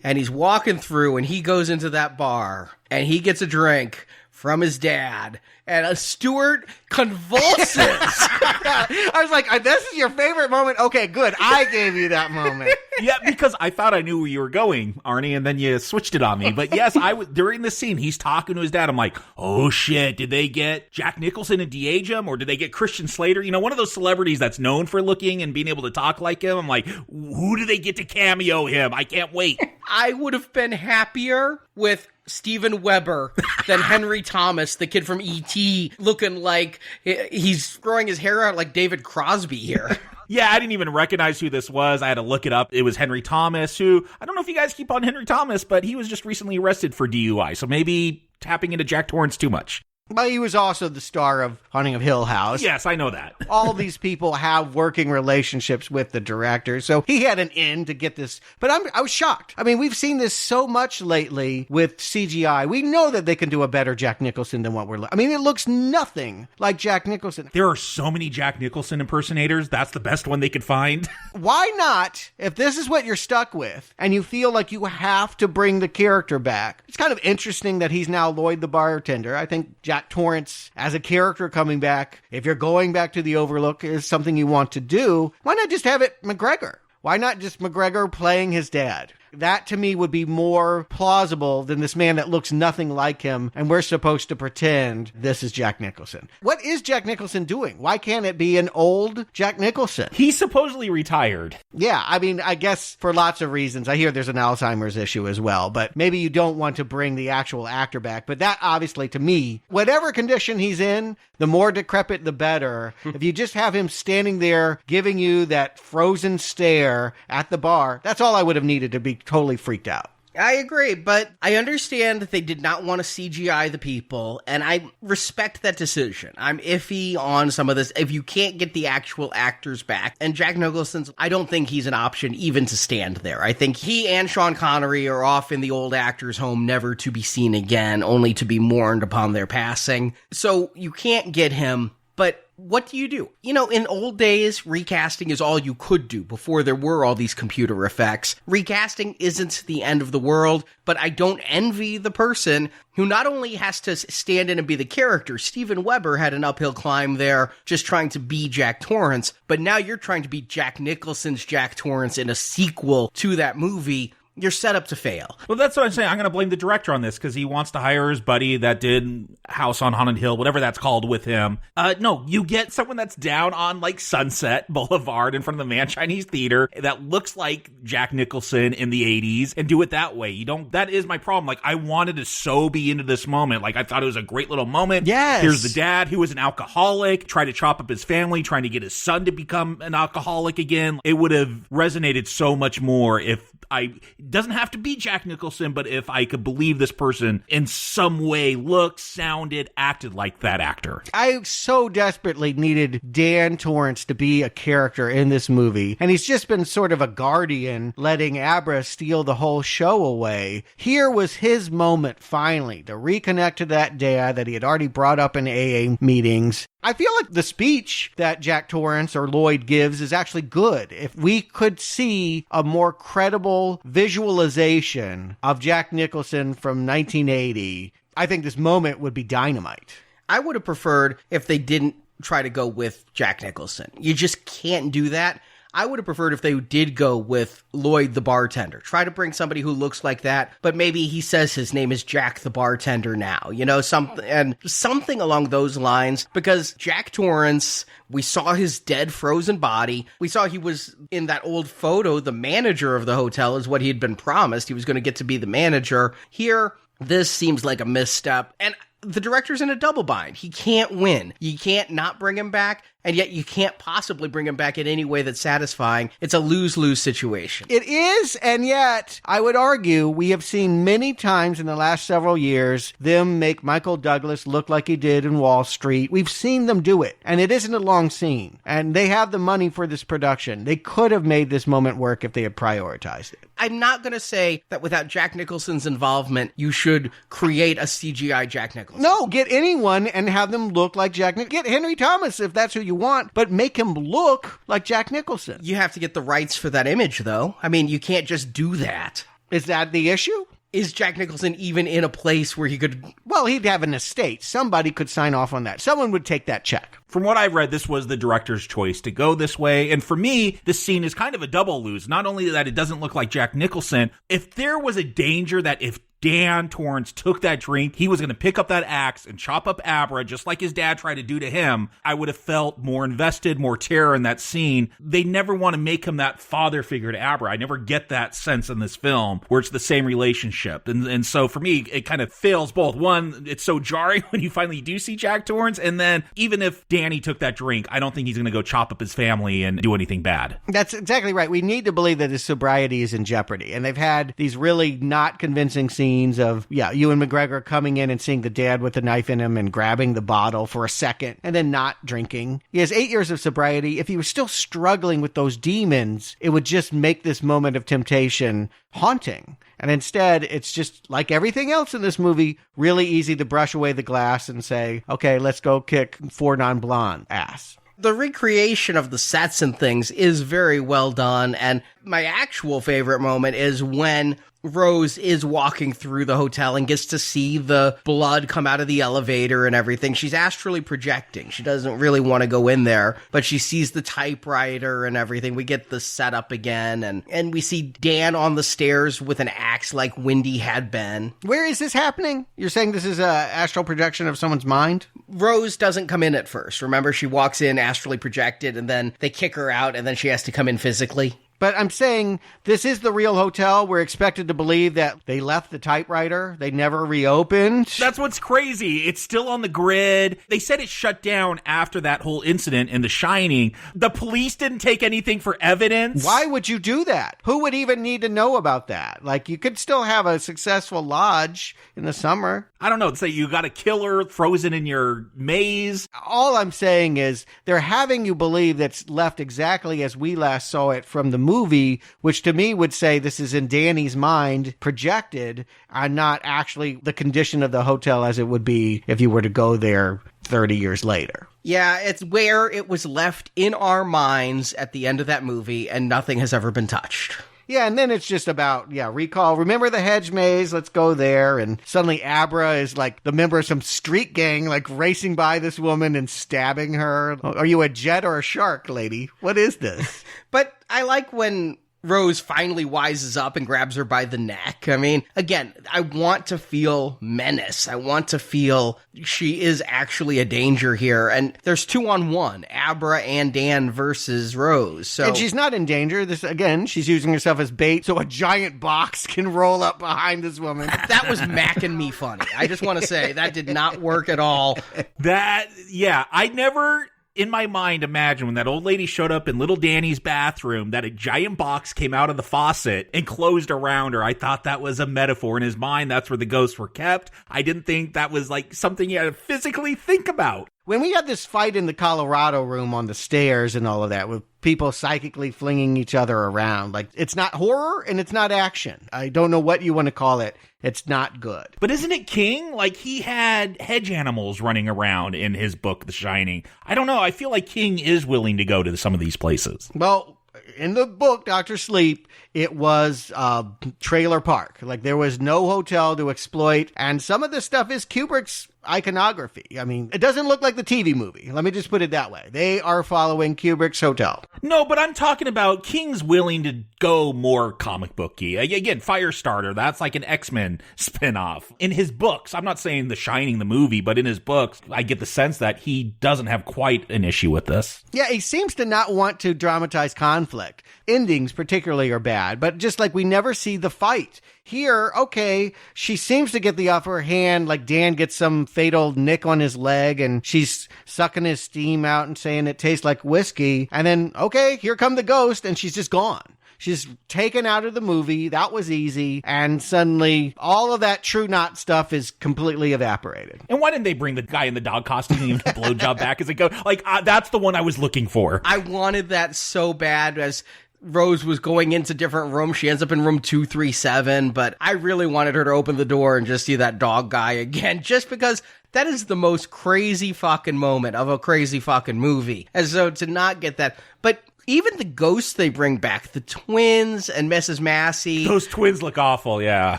and he's walking through, and he goes into that bar, and he gets a drink from his dad, and Stuart convulses. I was like, this is your favorite moment? Okay, good. I gave you that moment. Yeah, because I thought I knew where you were going, Arnie, and then you switched it on me. But yes, during the scene, he's talking to his dad. I'm like, oh shit, did they get Jack Nicholson and de-age him? Or did they get Christian Slater? You know, one of those celebrities that's known for looking and being able to talk like him. I'm like, who do they get to cameo him? I can't wait. I would have been happier with Steven Weber than Henry Thomas, the kid from E.T., looking like he's growing his hair out like David Crosby here. Yeah, I didn't even recognize who this was. I had to look it up. It was Henry Thomas, who, I don't know if you guys keep on Henry Thomas, but he was just recently arrested for DUI, so maybe tapping into Jack Torrance too much. But he was also the star of Haunting of Hill House. Yes, I know that. All these people have working relationships with the director, so he had an in to get this. But I was shocked. I mean, we've seen this so much lately with CGI. We know that they can do a better Jack Nicholson than what I mean, it looks nothing like Jack Nicholson. There are so many Jack Nicholson impersonators. That's the best one they could find. Why not, if this is what you're stuck with, and you feel like you have to bring the character back? It's kind of interesting that he's now Lloyd the bartender. I think Jack Torrance as a character coming back, if you're going back to the Overlook, is something you want to do. Why not just have it McGregor? Why not just McGregor playing his dad? That, to me, would be more plausible than this man that looks nothing like him, and we're supposed to pretend this is Jack Nicholson. What is Jack Nicholson doing? Why can't it be an old Jack Nicholson? He's supposedly retired. Yeah, I mean, I guess for lots of reasons. I hear there's an Alzheimer's issue as well, but maybe you don't want to bring the actual actor back. But that, obviously, to me, whatever condition he's in, the more decrepit, the better. If you just have him standing there giving you that frozen stare at the bar, that's all I would have needed to be totally freaked out. I agree, but I understand that they did not want to CGI the people, and I respect that decision. I'm iffy on some of this. If you can't get the actual actors back, and Jack Nicholson's, I don't think he's an option even to stand there. I think he and Sean Connery are off in the old actors' home, never to be seen again, only to be mourned upon their passing. So you can't get him, but what do you do? You know, in old days, recasting is all you could do before there were all these computer effects. Recasting isn't the end of the world, but I don't envy the person who not only has to stand in and be the character. Steven Weber had an uphill climb there just trying to be Jack Torrance, but now you're trying to be Jack Nicholson's Jack Torrance in a sequel to that movie. You're set up to fail. Well, that's what I'm saying. I'm going to blame the director on this because he wants to hire his buddy that did House on Haunted Hill, whatever that's called, with him. No, you get someone that's down on like Sunset Boulevard in front of the Man Chinese Theater that looks like Jack Nicholson in the 80s and do it that way. You don't. That is my problem. Like, I wanted to so be into this moment. Like, I thought it was a great little moment. Yes. Here's the dad who was an alcoholic, tried to chop up his family, trying to get his son to become an alcoholic again. It would have resonated so much more if it doesn't have to be Jack Nicholson, but if I could believe this person in some way looked, sounded, acted like that actor. I so desperately needed Dan Torrance to be a character in this movie, and he's just been sort of a guardian, letting Abra steal the whole show away. Here was his moment, finally, to reconnect to that dad that he had already brought up in AA meetings. I feel like the speech that Jack Torrance or Lloyd gives is actually good. If we could see a more credible visualization of Jack Nicholson from 1980, I think this moment would be dynamite. I would have preferred if they didn't try to go with Jack Nicholson. You just can't do that. I would have preferred if they did go with Lloyd the bartender. Try to bring somebody who looks like that, but maybe he says his name is Jack the bartender now, you know, something along those lines, because Jack Torrance, we saw his dead frozen body. We saw he was in that old photo, the manager of the hotel is what he had been promised. He was going to get to be the manager. Here, this seems like a misstep, and the director's in a double bind. He can't win. You can't not bring him back, and yet you can't possibly bring him back in any way that's satisfying. It's a lose-lose situation. It is, and yet, I would argue, we have seen many times in the last several years them make Michael Douglas look like he did in Wall Street. We've seen them do it, and it isn't a long scene. And they have the money for this production. They could have made this moment work if they had prioritized it. I'm not going to say that without Jack Nicholson's involvement, you should create a CGI Jack Nicholson. No, get anyone and have them look like Jack Nicholson. Get Henry Thomas if that's who you want, but make him look like Jack Nicholson. You have to get the rights for that image, though. I mean, you can't just do that. Is that the issue? Is Jack Nicholson even in a place where he could... Well, he'd have an estate. Somebody could sign off on that. Someone would take that check. From what I've read, this was the director's choice to go this way. And for me, this scene is kind of a double lose. Not only that it doesn't look like Jack Nicholson, if there was a danger that if Dan Torrance took that drink, he was going to pick up that axe and chop up Abra, just like his dad tried to do to him, I would have felt more invested, more terror in that scene. They never want to make him that father figure to Abra. I never get that sense in this film where it's the same relationship. And so for me, it kind of fails both. One, it's so jarring when you finally do see Jack Torrance. And then even if Danny took that drink, I don't think he's going to go chop up his family and do anything bad. That's exactly right. We need to believe that his sobriety is in jeopardy. And they've had these really not convincing scenes of, Ewan McGregor coming in and seeing the dad with the knife in him and grabbing the bottle for a second and then not drinking. He has 8 years of sobriety. If he was still struggling with those demons, it would just make this moment of temptation haunting. And instead, it's just like everything else in this movie, really easy to brush away the glass and say, okay, let's go kick 4 non-blonde ass. The recreation of the sets and things is very well done, and my actual favorite moment is when Rose is walking through the hotel and gets to see the blood come out of the elevator and everything. She's astrally projecting. She doesn't really want to go in there, but she sees the typewriter and everything. We get the setup again, and we see Dan on the stairs with an axe like Wendy had been. Where is this happening? You're saying this is a astral projection of someone's mind? Rose doesn't come in at first. Remember, she walks in astrally projected, and then they kick her out, and then she has to come in physically. But I'm saying this is the real hotel. We're expected to believe that they left the typewriter. They never reopened. That's what's crazy. It's still on the grid. They said it shut down after that whole incident in The Shining. The police didn't take anything for evidence. Why would you do that? Who would even need to know about that? Like, you could still have a successful lodge in the summer. I don't know. Say you got a killer frozen in your maze. All I'm saying is they're having you believe that's left exactly as we last saw it from the movie, which to me would say this is in Danny's mind projected and not actually the condition of the hotel as it would be if you were to go there 30 years later. Yeah, it's where it was left in our minds at the end of that movie, and nothing has ever been touched. Yeah, and then it's just about, recall, remember the hedge maze? Let's go there. And suddenly Abra is like the member of some street gang, like racing by this woman and stabbing her. Are you a jet or a shark, lady? What is this? But I like when Rose finally wises up and grabs her by the neck. I mean, again, I want to feel menace. I want to feel she is actually a danger here. And there's 2-on-1, Abra and Dan versus Rose. So, and she's not in danger. This again, she's using herself as bait so a giant box can roll up behind this woman. That was macking me funny. I just want to say that did not work at all. I never... in my mind, imagine when that old lady showed up in little Danny's bathroom that a giant box came out of the faucet and closed around her. I thought that was a metaphor. In his mind, that's where the ghosts were kept. I didn't think that was like something you had to physically think about. When we had this fight in the Colorado room on the stairs and all of that with people psychically flinging each other around, like, it's not horror and it's not action. I don't know what you want to call it. It's not good. But isn't it King? Like, he had hedge animals running around in his book, The Shining. I don't know. I feel like King is willing to go to some of these places. Well, in the book, Dr. Sleep, it was a trailer park. Like, there was no hotel to exploit. And some of this stuff is Kubrick's iconography. I mean, it doesn't look like the TV movie. Let me just put it that way. They are following Kubrick's hotel. No, but I'm talking about King's willing to go more comic booky. Again, Firestarter, that's like an X-Men spinoff. In his books, I'm not saying The Shining, the movie, but in his books, I get the sense that he doesn't have quite an issue with this. Yeah, he seems to not want to dramatize conflict. Endings particularly are bad, but just like we never see the fight. Here, okay, she seems to get the upper hand, like Dan gets some fatal nick on his leg and she's sucking his steam out and saying it tastes like whiskey. And then, okay, here come the ghost and she's just gone. She's taken out of the movie. That was easy. And suddenly all of that True Knot stuff is completely evaporated. And why didn't they bring the guy in the dog costume and even a blowjob back as it goes? Like, that's the one I was looking for. I wanted that so bad as Rose was going into different rooms. She ends up in room 237, but I really wanted her to open the door and just see that dog guy again, just because that is the most crazy fucking moment of a crazy fucking movie. And so to not get that, but even the ghosts they bring back, the twins and Mrs. Massey. Those twins look awful, yeah.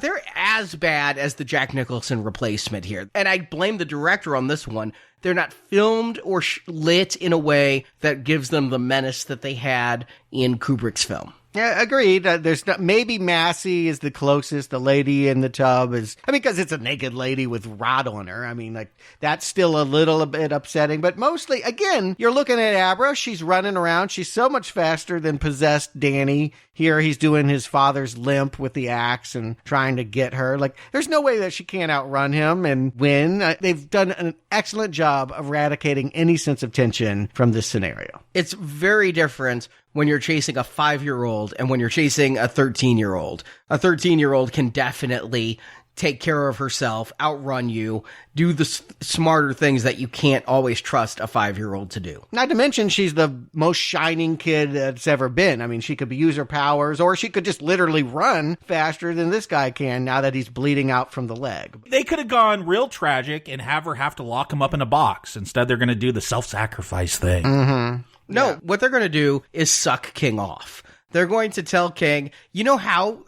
They're as bad as the Jack Nicholson replacement here. And I blame the director on this one. They're not filmed or lit in a way that gives them the menace that they had in Kubrick's film. Yeah, agreed. There's not, maybe Massey is the closest. The lady in the tub is, because it's a naked lady with rod on her. I mean, like, that's still a little bit upsetting. But mostly, again, you're looking at Abra. She's running around. She's so much faster than possessed Danny. Here he's doing his father's limp with the axe and trying to get her. Like, there's no way that she can't outrun him and win. They've done an excellent job of eradicating any sense of tension from this scenario. It's very different when you're chasing a 5-year-old and when you're chasing a 13-year-old. A 13-year-old can definitely take care of herself, outrun you, do the smarter things that you can't always trust a 5-year-old to do. Not to mention, she's the most shining kid that's ever been. I mean, she could use her powers, or she could just literally run faster than this guy can now that he's bleeding out from the leg. They could have gone real tragic and have her have to lock him up in a box. Instead, they're going to do the self-sacrifice thing. Mm-hmm. No, what they're going to do is suck King off. They're going to tell King, you know how,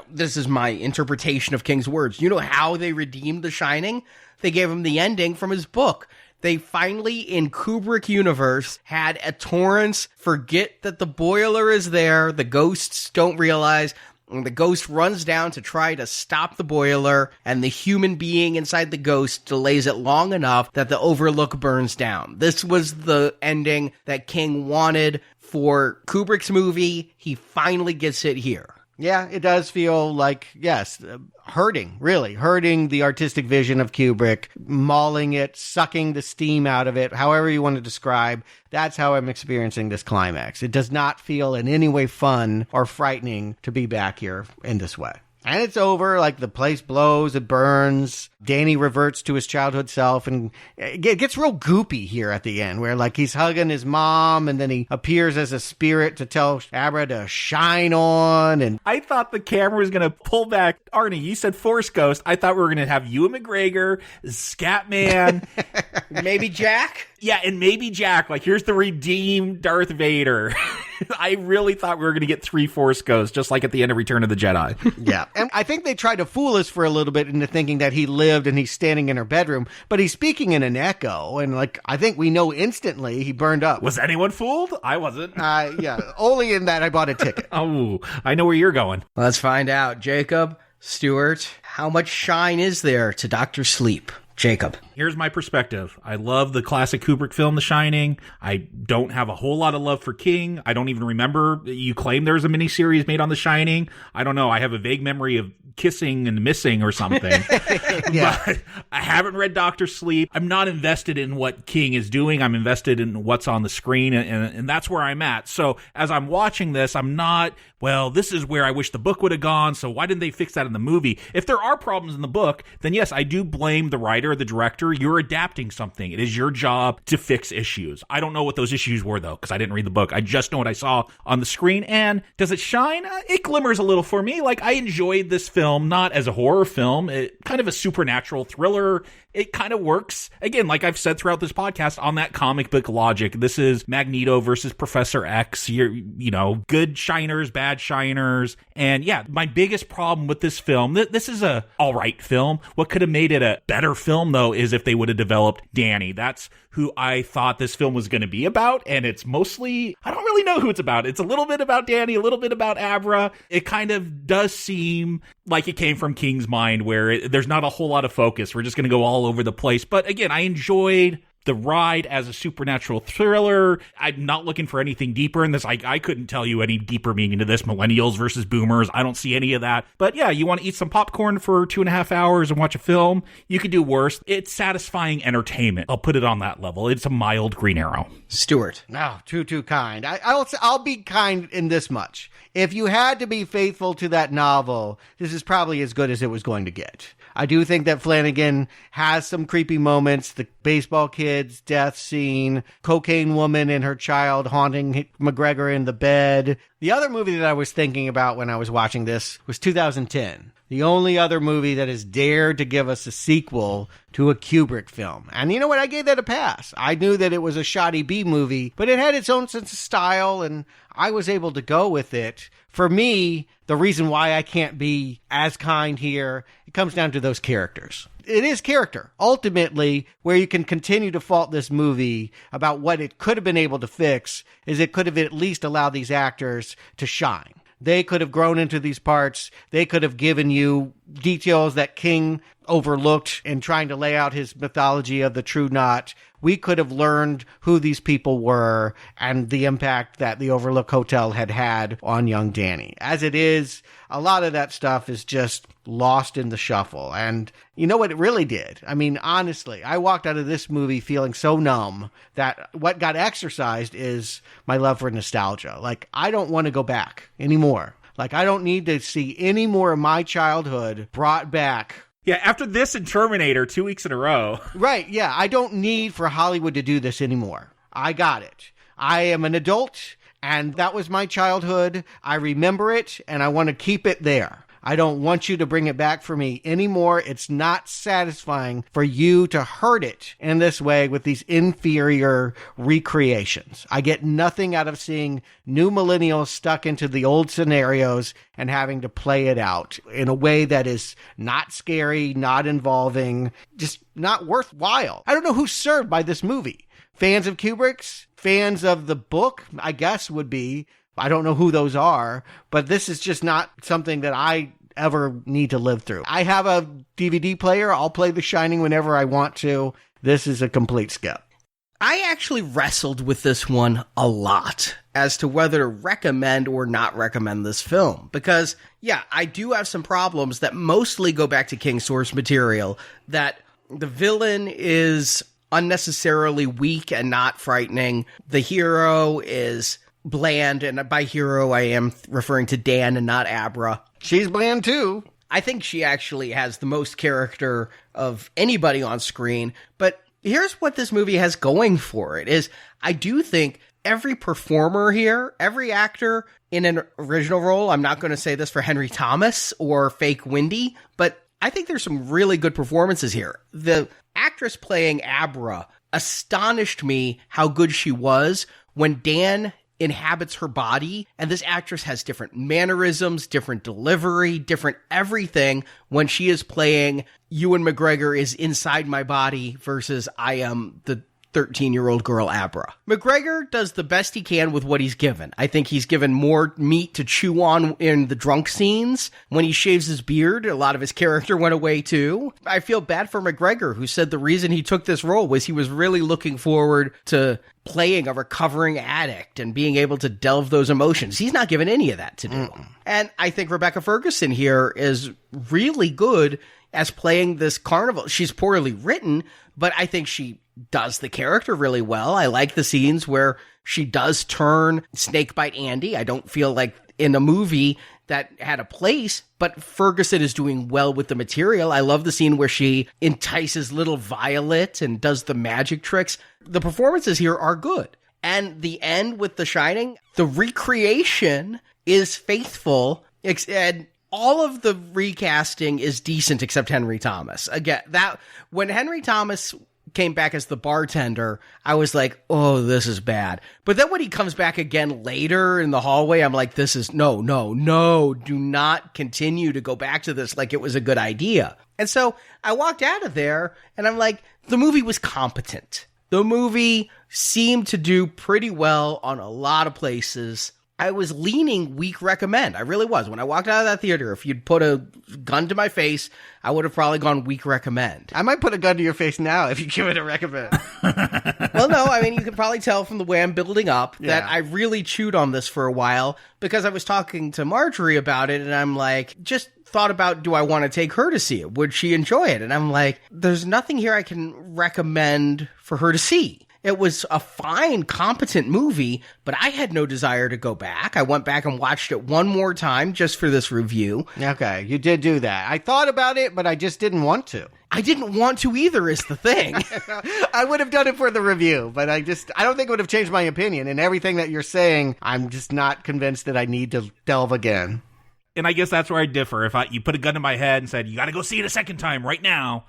this is my interpretation of King's words, you know how they redeemed The Shining? They gave him the ending from his book. They finally, in Kubrick universe, had a Torrance forget that the boiler is there, the ghosts don't realize, and the ghost runs down to try to stop the boiler, and the human being inside the ghost delays it long enough that the Overlook burns down. This was the ending that King wanted for Kubrick's movie. He finally gets it here. Yeah, it does feel like, yes, hurting the artistic vision of Kubrick, mauling it, sucking the steam out of it, however you want to describe. That's how I'm experiencing this climax. It does not feel in any way fun or frightening to be back here in this way. And it's over, like the place blows, it burns. Danny reverts to his childhood self, and it gets real goopy here at the end, where like he's hugging his mom, and then he appears as a spirit to tell Abra to shine on. And I thought the camera was going to pull back. Arnie, you said Force Ghost. I thought we were going to have Ewan McGregor, Scatman. Maybe Jack? Yeah, and maybe Jack. Like, here's the redeemed Darth Vader. I really thought we were going to get 3 Force Ghosts, just like at the end of Return of the Jedi. Yeah, and I think they tried to fool us for a little bit into thinking that he lived and he's standing in her bedroom, but he's speaking in an echo, and like I think we know instantly he burned up. Was anyone fooled? I wasn't. Yeah, only in that I bought a ticket. Oh, I know where you're going. Let's find out. Jacob, Stuart, how much shine is there to Dr. Sleep? Jacob. Here's my perspective. I love the classic Kubrick film, The Shining. I don't have a whole lot of love for King. I don't even remember. You claim there's a miniseries made on The Shining. I don't know. I have a vague memory of kissing and missing or something. Yeah. But I haven't read Dr. Sleep. I'm not invested in what King is doing. I'm invested in what's on the screen, and that's where I'm at. So as I'm watching this, I'm not, well, this is where I wish the book would have gone, so why didn't they fix that in the movie? If there are problems in the book, then yes, I do blame the writer or the director. You're adapting something. It is your job to fix issues. I don't know what those issues were, though, because I didn't read the book. I just know what I saw on the screen. And does it shine? It glimmers a little for me. Like, I enjoyed this film, not as a horror film, kind of a supernatural thriller. It kind of works, again, like I've said throughout this podcast, on that comic book logic. This is Magneto versus Professor X. You know, good shiners, bad shiners. And yeah, my biggest problem with this film, this is a all right film. What could have made it a better film, though, is if they would have developed Danny. That's who I thought this film was going to be about. And it's mostly, I don't really know who it's about. It's a little bit about Danny, a little bit about Abra. It kind of does seem like it came from King's mind, where there's not a whole lot of focus. We're just going to go all over the place. But again, I enjoyed the ride as a supernatural thriller. I'm not looking for anything deeper in this. I couldn't tell you any deeper meaning to this. Millennials versus boomers. I don't see any of that. But yeah, you want to eat some popcorn for 2.5 hours and watch a film? You could do worse. It's satisfying entertainment. I'll put it on that level. It's a mild Green Arrow. Stuart. No, too kind. I'll be kind in this much. If you had to be faithful to that novel, this is probably as good as it was going to get. I do think that Flanagan has some creepy moments. The baseball kid kid's death scene, cocaine woman and her child haunting McGregor in the bed. The other movie that I was thinking about when I was watching this was 2010. The only other movie that has dared to give us a sequel to a Kubrick film. And you know what? I gave that a pass. I knew that it was a shoddy B movie, but it had its own sense of style, and I was able to go with it. For me, the reason why I can't be as kind here, it comes down to those characters. It is character. Ultimately, where you can continue to fault this movie about what it could have been able to fix is it could have at least allowed these actors to shine. They could have grown into these parts. They could have given you details that King overlooked in trying to lay out his mythology of the True Knot. We could have learned who these people were and the impact that the Overlook Hotel had on young Danny. As it is, a lot of that stuff is just lost in the shuffle. And you know what it really did? I mean, honestly, I walked out of this movie feeling so numb that what got exercised is my love for nostalgia. Like, I don't want to go back anymore. Like, I don't need to see any more of my childhood brought back. Yeah, after this and Terminator 2 weeks in a row. Right, yeah. I don't need for Hollywood to do this anymore. I got it. I am an adult, and that was my childhood. I remember it, and I want to keep it there. I don't want you to bring it back for me anymore. It's not satisfying for you to hurt it in this way with these inferior recreations. I get nothing out of seeing new millennials stuck into the old scenarios and having to play it out in a way that is not scary, not involving, just not worthwhile. I don't know who's served by this movie. Fans of Kubrick's, fans of the book, I guess would be. I don't know who those are, but this is just not something that I ever need to live through. I have a DVD player. I'll play The Shining whenever I want to. This is a complete skip. I actually wrestled with this one a lot as to whether to recommend or not recommend this film. Because, yeah, I do have some problems that mostly go back to King's source material, that the villain is unnecessarily weak and not frightening. The hero is bland, and by hero I am referring to Dan and not Abra. She's bland too. I think she actually has the most character of anybody on screen, but here's what this movie has going for it is I do think every performer here, every actor in an original role, I'm not going to say this for Henry Thomas or fake Wendy, but I think there's some really good performances here. The actress playing Abra astonished me how good she was when Dan inhabits her body, and this actress has different mannerisms, different delivery, different everything when she is playing Ewan McGregor is inside my body versus I am the 13-year-old girl Abra. McGregor does the best he can with what he's given. I think he's given more meat to chew on in the drunk scenes. When he shaves his beard, a lot of his character went away too. I feel bad for McGregor, who said the reason he took this role was he was really looking forward to playing a recovering addict and being able to delve those emotions. He's not given any of that to do. And I think Rebecca Ferguson here is really good as playing this carnival. She's poorly written, but I think she does the character really well. I like the scenes where she does turn Snakebite Andy. I don't feel like in a movie that had a place, but Ferguson is doing well with the material. I love the scene where she entices little Violet and does the magic tricks. The performances here are good. And the end with The Shining, the recreation is faithful, and all of the recasting is decent except Henry Thomas. Again, that when Henry Thomas came back as the bartender, I was like, oh, this is bad. But then when he comes back again later in the hallway, I'm like, this is no, do not continue to go back to this like it was a good idea. And so I walked out of there and I'm like, the movie was competent. The movie seemed to do pretty well on a lot of places. I was leaning weak recommend. I really was. When I walked out of that theater, if you'd put a gun to my face, I would have probably gone weak recommend. I might put a gun to your face now if you give it a recommend. Well, no, I mean, you can probably tell from the way I'm building up that I really chewed on this for a while because I was talking to Marjorie about it and I'm like, just thought about, do I want to take her to see it? Would she enjoy it? And I'm like, there's nothing here I can recommend for her to see. It was a fine, competent movie, but I had no desire to go back. I went back and watched it one more time just for this review. Okay, you did do that. I thought about it, but I just didn't want to. I didn't want to either is the thing. I would have done it for the review, but I don't think it would have changed my opinion. And everything that you're saying, I'm just not convinced that I need to delve again. And I guess that's where I differ. If you put a gun to my head and said, you got to go see it a second time right now,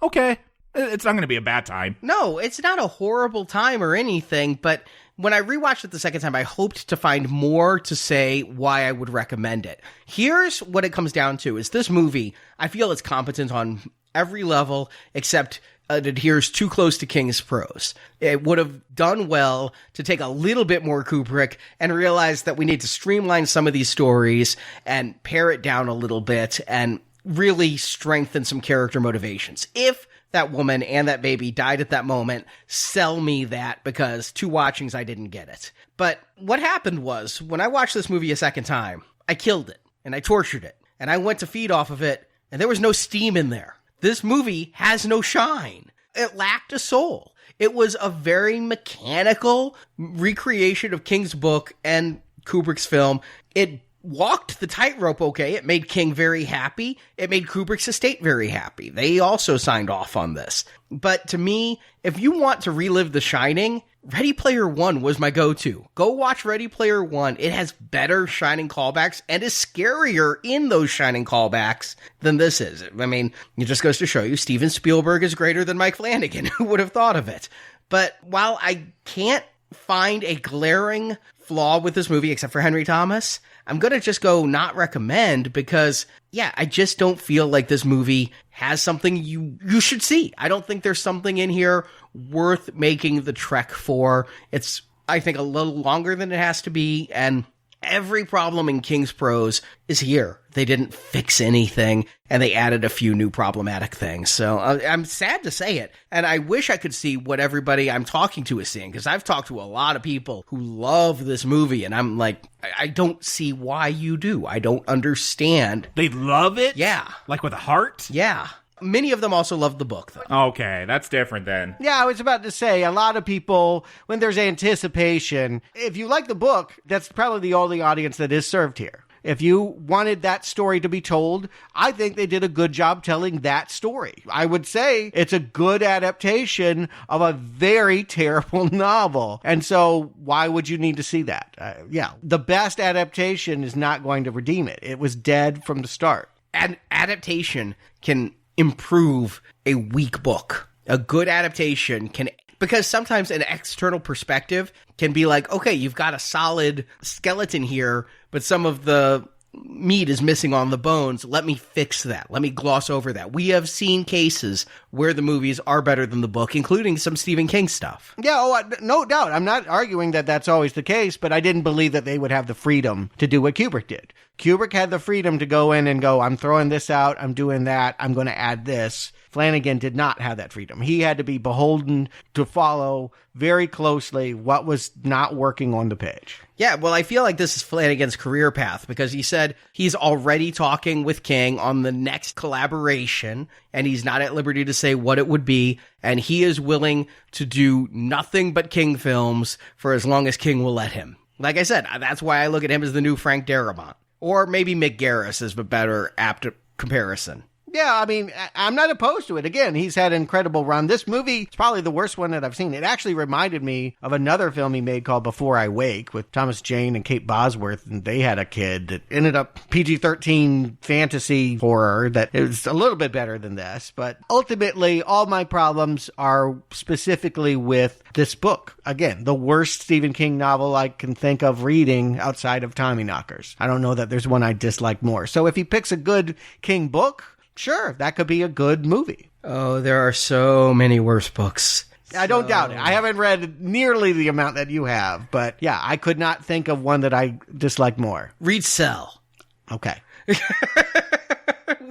okay. It's not going to be a bad time. No, it's not a horrible time or anything, but when I rewatched it the second time, I hoped to find more to say why I would recommend it. Here's what it comes down to, is this movie, I feel it's competent on every level, except it adheres too close to King's prose. It would have done well to take a little bit more Kubrick and realize that we need to streamline some of these stories and pare it down a little bit and really strengthen some character motivations. If that woman and that baby died at that moment, sell me that, because 2 watchings I didn't get it. But what happened was, when I watched this movie a second time, I killed it and I tortured it and I went to feed off of it and there was no steam in there. This movie has no shine. It lacked a soul. It was a very mechanical recreation of King's book and Kubrick's film. It walked the tightrope okay. It made King very happy. It made Kubrick's estate very happy. They also signed off on this. But to me, if you want to relive The Shining, Ready Player One was my go-to. Go watch Ready Player One. It has better Shining callbacks and is scarier in those Shining callbacks than this is. I mean, it just goes to show you Steven Spielberg is greater than Mike Flanagan. Who would have thought of it? But while I can't find a glaring flaw with this movie except for Henry Thomas, I'm going to just go not recommend because, yeah, I just don't feel like this movie has something you should see. I don't think there's something in here worth making the trek for. It's, I think, a little longer than it has to be, and every problem in King's prose is here. They didn't fix anything, and they added a few new problematic things. So I'm sad to say it, and I wish I could see what everybody I'm talking to is seeing, because I've talked to a lot of people who love this movie, and I'm like, I don't see why you do. I don't understand. They love it? Yeah. Like with a heart? Yeah. Many of them also love the book, though. Okay, that's different then. Yeah, I was about to say, a lot of people, when there's anticipation, if you like the book, that's probably the only audience that is served here. If you wanted that story to be told, I think they did a good job telling that story. I would say it's a good adaptation of a very terrible novel. And so why would you need to see that? Yeah, the best adaptation is not going to redeem it. It was dead from the start. An adaptation can improve a weak book. A good adaptation can, because sometimes an external perspective can be like, okay, you've got a solid skeleton here, but some of the meat is missing on the bones. Let me fix that. Let me gloss over that. We have seen cases where the movies are better than the book, including some Stephen King stuff. Yeah, no doubt. I'm not arguing that that's always the case, but I didn't believe that they would have the freedom to do what Kubrick did. Kubrick had the freedom to go in and go, I'm throwing this out, I'm doing that, I'm going to add this. Flanagan did not have that freedom. He had to be beholden to follow very closely what was not working on the page. Yeah, well, I feel like this is Flanagan's career path, because he said he's already talking with King on the next collaboration, and he's not at liberty to say what it would be, and he is willing to do nothing but King films for as long as King will let him. Like I said, that's why I look at him as the new Frank Darabont. Or maybe Mick Garris is a better apt comparison. Yeah, I mean, I'm not opposed to it. Again, he's had an incredible run. This movie is probably the worst one that I've seen. It actually reminded me of another film he made called Before I Wake with Thomas Jane and Kate Bosworth, and they had a kid that ended up PG-13 fantasy horror that is a little bit better than this. But ultimately, all my problems are specifically with this book. Again, the worst Stephen King novel I can think of reading outside of Tommyknockers. I don't know that there's one I dislike more. So if he picks a good King book, sure, that could be a good movie. Oh, there are so many worse books. I don't doubt it. I haven't read nearly the amount that you have, but yeah, I could not think of one that I dislike more. Read Cell. Okay.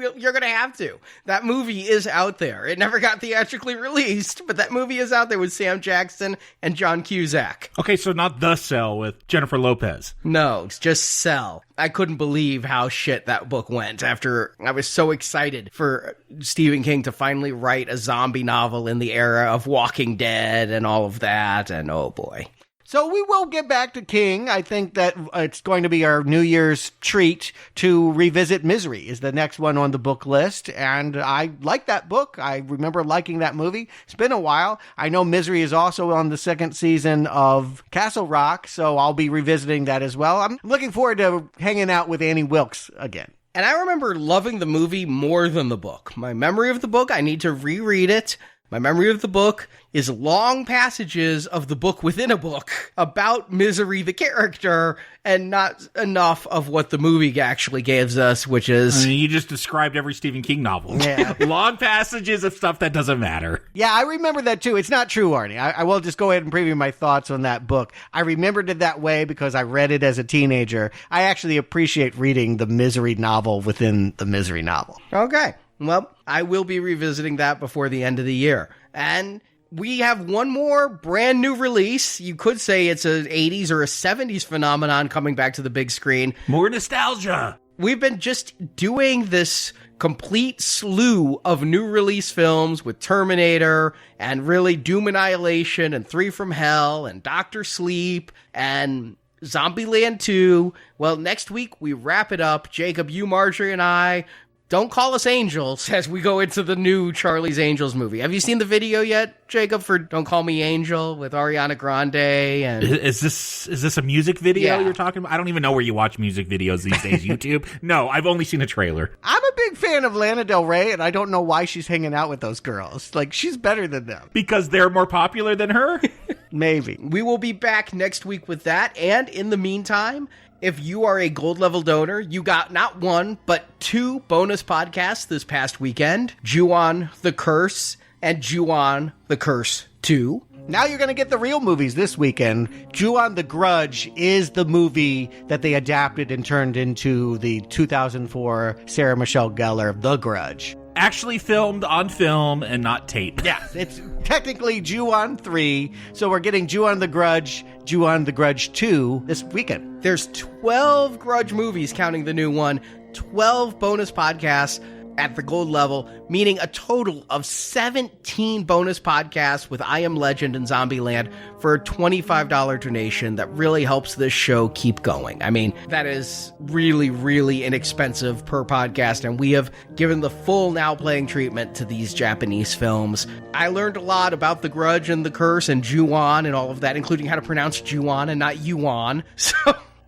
you're going to have to. That movie is out there. It never got theatrically released, but that movie is out there with Sam Jackson and John Cusack. Okay, so not The Cell with Jennifer Lopez. No, it's just Cell. I couldn't believe how shit that book went after I was so excited for Stephen King to finally write a zombie novel in the era of Walking Dead and all of that, and oh boy. So we will get back to King. I think that it's going to be our New Year's treat to revisit Misery is the next one on the book list. And I like that book. I remember liking that movie. It's been a while. I know Misery is also on the second season of Castle Rock, so I'll be revisiting that as well. I'm looking forward to hanging out with Annie Wilkes again. And I remember loving the movie more than the book. My memory of the book, I need to reread it. My memory of the book is long passages of the book within a book about Misery, the character, and not enough of what the movie actually gives us, which is... I mean, you just described every Stephen King novel. Yeah. Long passages of stuff that doesn't matter. Yeah, I remember that too. It's not true, Arnie. I will just go ahead and preview my thoughts on that book. I remembered it that way because I read it as a teenager. I actually appreciate reading the Misery novel within the Misery novel. Okay. Well, I will be revisiting that before the end of the year. And we have one more brand new release. You could say it's an 80s or a 70s phenomenon coming back to the big screen. More nostalgia. We've been just doing this complete slew of new release films with Terminator and really Doom Annihilation and 3 from Hell and Dr. Sleep and Zombieland 2. Well, next week we wrap it up. Jacob, you, Marjorie, and I... Don't call us angels as we go into the new Charlie's Angels movie. Have you seen the video yet, Jacob, for Don't Call Me Angel with Ariana Grande? And Is this a music video you're talking about? I don't even know where you watch music videos these days. YouTube? No, I've only seen a trailer. I'm a big fan of Lana Del Rey, and I don't know why she's hanging out with those girls. Like, she's better than them. Because they're more popular than her? Maybe. We will be back next week with that. And in the meantime... if you are a gold level donor, you got not one, but 2 bonus podcasts this past weekend. Ju-on the Curse and Ju-on the Curse 2. Now you're going to get the real movies this weekend. Ju-on the Grudge is the movie that they adapted and turned into the 2004 Sarah Michelle Gellar The Grudge. Actually filmed on film and not tape. Yeah, it's technically Ju-on 3, so we're getting Ju-on the Grudge, Ju-on the Grudge 2 this weekend. There's 12 Grudge movies, counting the new one, 12 bonus podcasts at the gold level, meaning a total of 17 bonus podcasts with I Am Legend and Zombieland for a $25 donation that really helps this show keep going. I mean, that is really, really inexpensive per podcast, and we have given the full Now Playing treatment to these Japanese films. I learned a lot about The Grudge and The Curse and Ju-on and all of that, including how to pronounce Ju-on and not Yuan.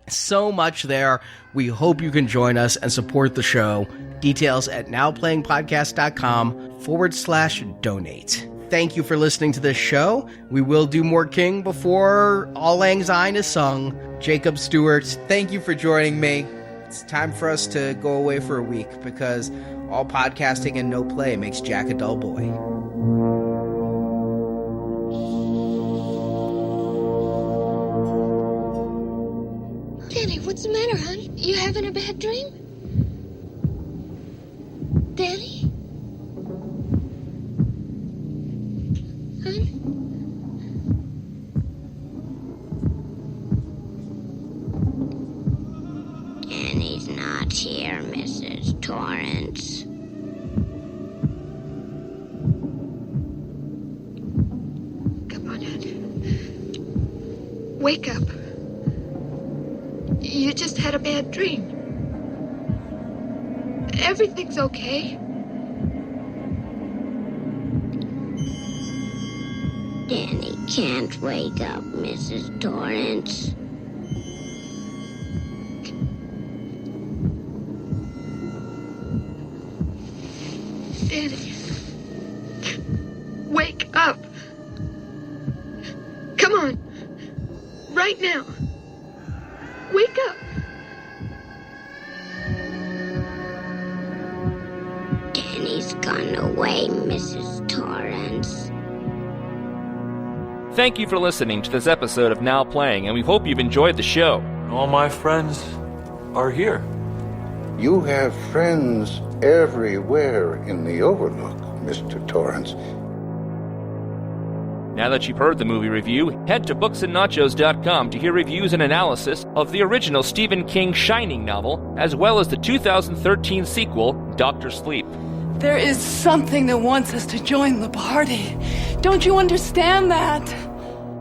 So much there. We hope you can join us and support the show. Details at nowplayingpodcast.com/donate. Thank you for listening to this show. We will do more King before All Lang Syne is sung. Jacob Stewart, thank you for joining me. It's time for us to go away for a week because all podcasting and no play makes Jack a dull boy. Danny, what's the matter, hon? You having a bad dream? Danny? Hon? Danny's not here, Mrs. Torrance. Come on, hon. Wake up. You just had a bad dream. Everything's okay. Danny can't wake up, Mrs. Torrance. Danny, wake up. Come on, right now. Wake up! Danny's gone away, Mrs. Torrance. Thank you for listening to this episode of Now Playing, and we hope you've enjoyed the show. All my friends are here. You have friends everywhere in the Overlook, Mr. Torrance. Now that you've heard the movie review, head to booksandnachos.com to hear reviews and analysis of the original Stephen King Shining novel, as well as the 2013 sequel, Dr. Sleep. There is something that wants us to join the party. Don't you understand that?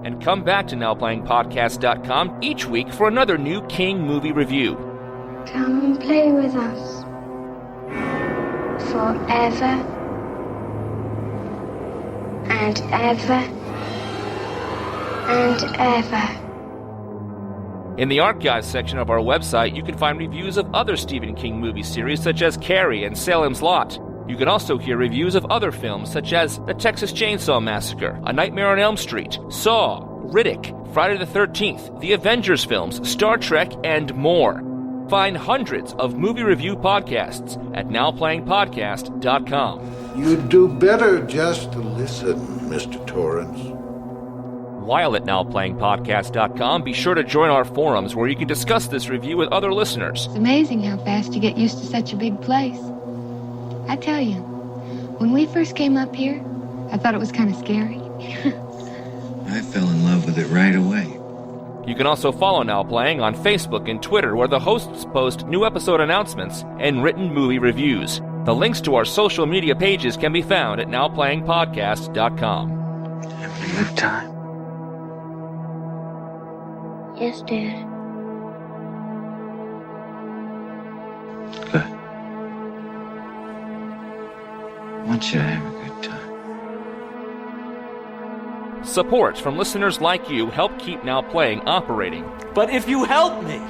And come back to NowPlayingPodcast.com each week for another new King movie review. Come and play with us. Forever. And ever. And ever. In the archives section of our website, you can find reviews of other Stephen King movie series such as Carrie and Salem's Lot. You can also hear reviews of other films such as The Texas Chainsaw Massacre, A Nightmare on Elm Street, Saw, Riddick, Friday the 13th, the Avengers films, Star Trek, and more. Find hundreds of movie review podcasts at NowPlayingPodcast.com. You'd do better just to listen, Mr. Torrance. While at NowPlayingPodcast.com, be sure to join our forums where you can discuss this review with other listeners. It's amazing how fast you get used to such a big place. I tell you, when we first came up here, I thought it was kind of scary. I fell in love with it right away. You can also follow Now Playing on Facebook and Twitter, where the hosts post new episode announcements and written movie reviews. The links to our social media pages can be found at NowPlayingPodcast.com. Having a good time? Yes, Dad. Good. I want you to have a good time. Support from listeners like you help keep Now Playing operating. But if you help me,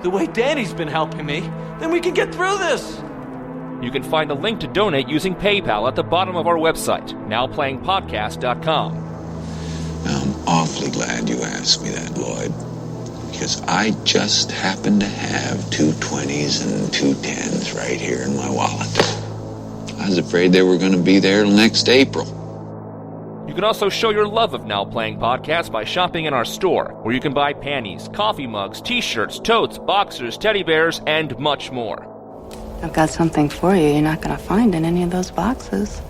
the way Danny's been helping me, then we can get through this. You can find a link to donate using PayPal at the bottom of our website, NowPlayingPodcast.com. I'm awfully glad you asked me that, Lloyd. Because I just happen to have 2 20s and 2 10s right here in my wallet. I was afraid they were going to be there till next April. You can also show your love of Now Playing Podcast by shopping in our store, where you can buy panties, coffee mugs, t-shirts, totes, boxers, teddy bears, and much more. I've got something for you you're not going to find in any of those boxes.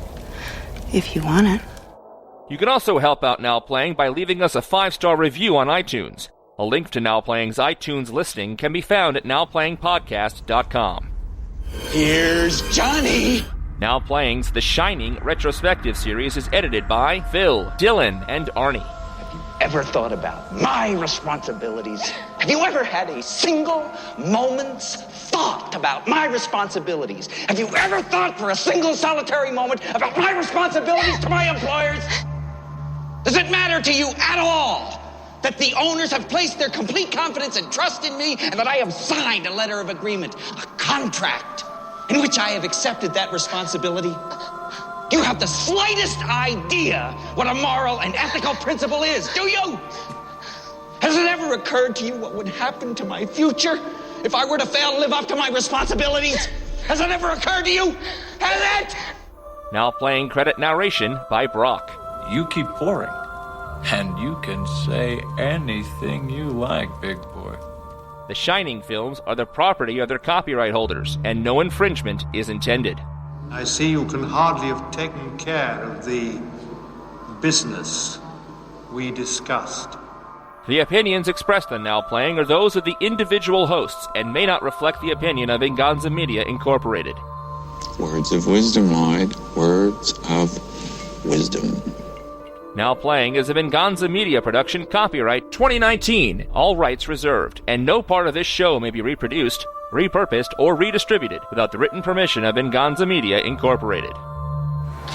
If you want it. You can also help out Now Playing by leaving us a 5-star review on iTunes. A link to Now Playing's iTunes listing can be found at NowPlayingPodcast.com. Here's Johnny! Now Playing's The Shining retrospective series is edited by Phil, Dylan, and Arnie. Have you ever thought about my responsibilities? Have you ever had a single moment's thought about my responsibilities? Have you ever thought for a single solitary moment about my responsibilities to my employers? Does it matter to you at all that the owners have placed their complete confidence and trust in me, and that I have signed a letter of agreement, a contract, in which I have accepted that responsibility? Do you have the slightest idea what a moral and ethical principle is? Do you? Has it ever occurred to you what would happen to my future if I were to fail to live up to my responsibilities? Has it ever occurred to you? Has it? Now Playing credit narration by Brock. You keep pouring, and you can say anything you like, big boy. The Shining films are the property of their copyright holders, and no infringement is intended. I see you can hardly have taken care of the business we discussed. The opinions expressed on Now Playing are those of the individual hosts and may not reflect the opinion of Venganza Media Incorporated. Words of wisdom, Lloyd. Words of wisdom. Now Playing is a Venganza Media production, copyright 2019, all rights reserved, and no part of this show may be reproduced, repurposed, or redistributed without the written permission of Venganza Media Incorporated.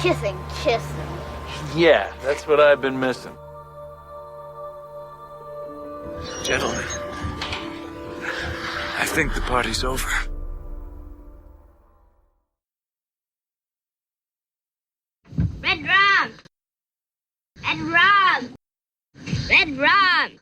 Kissing. Yeah, that's what I've been missing. Gentlemen, I think the party's over. Red rum! Red rum! Red rum!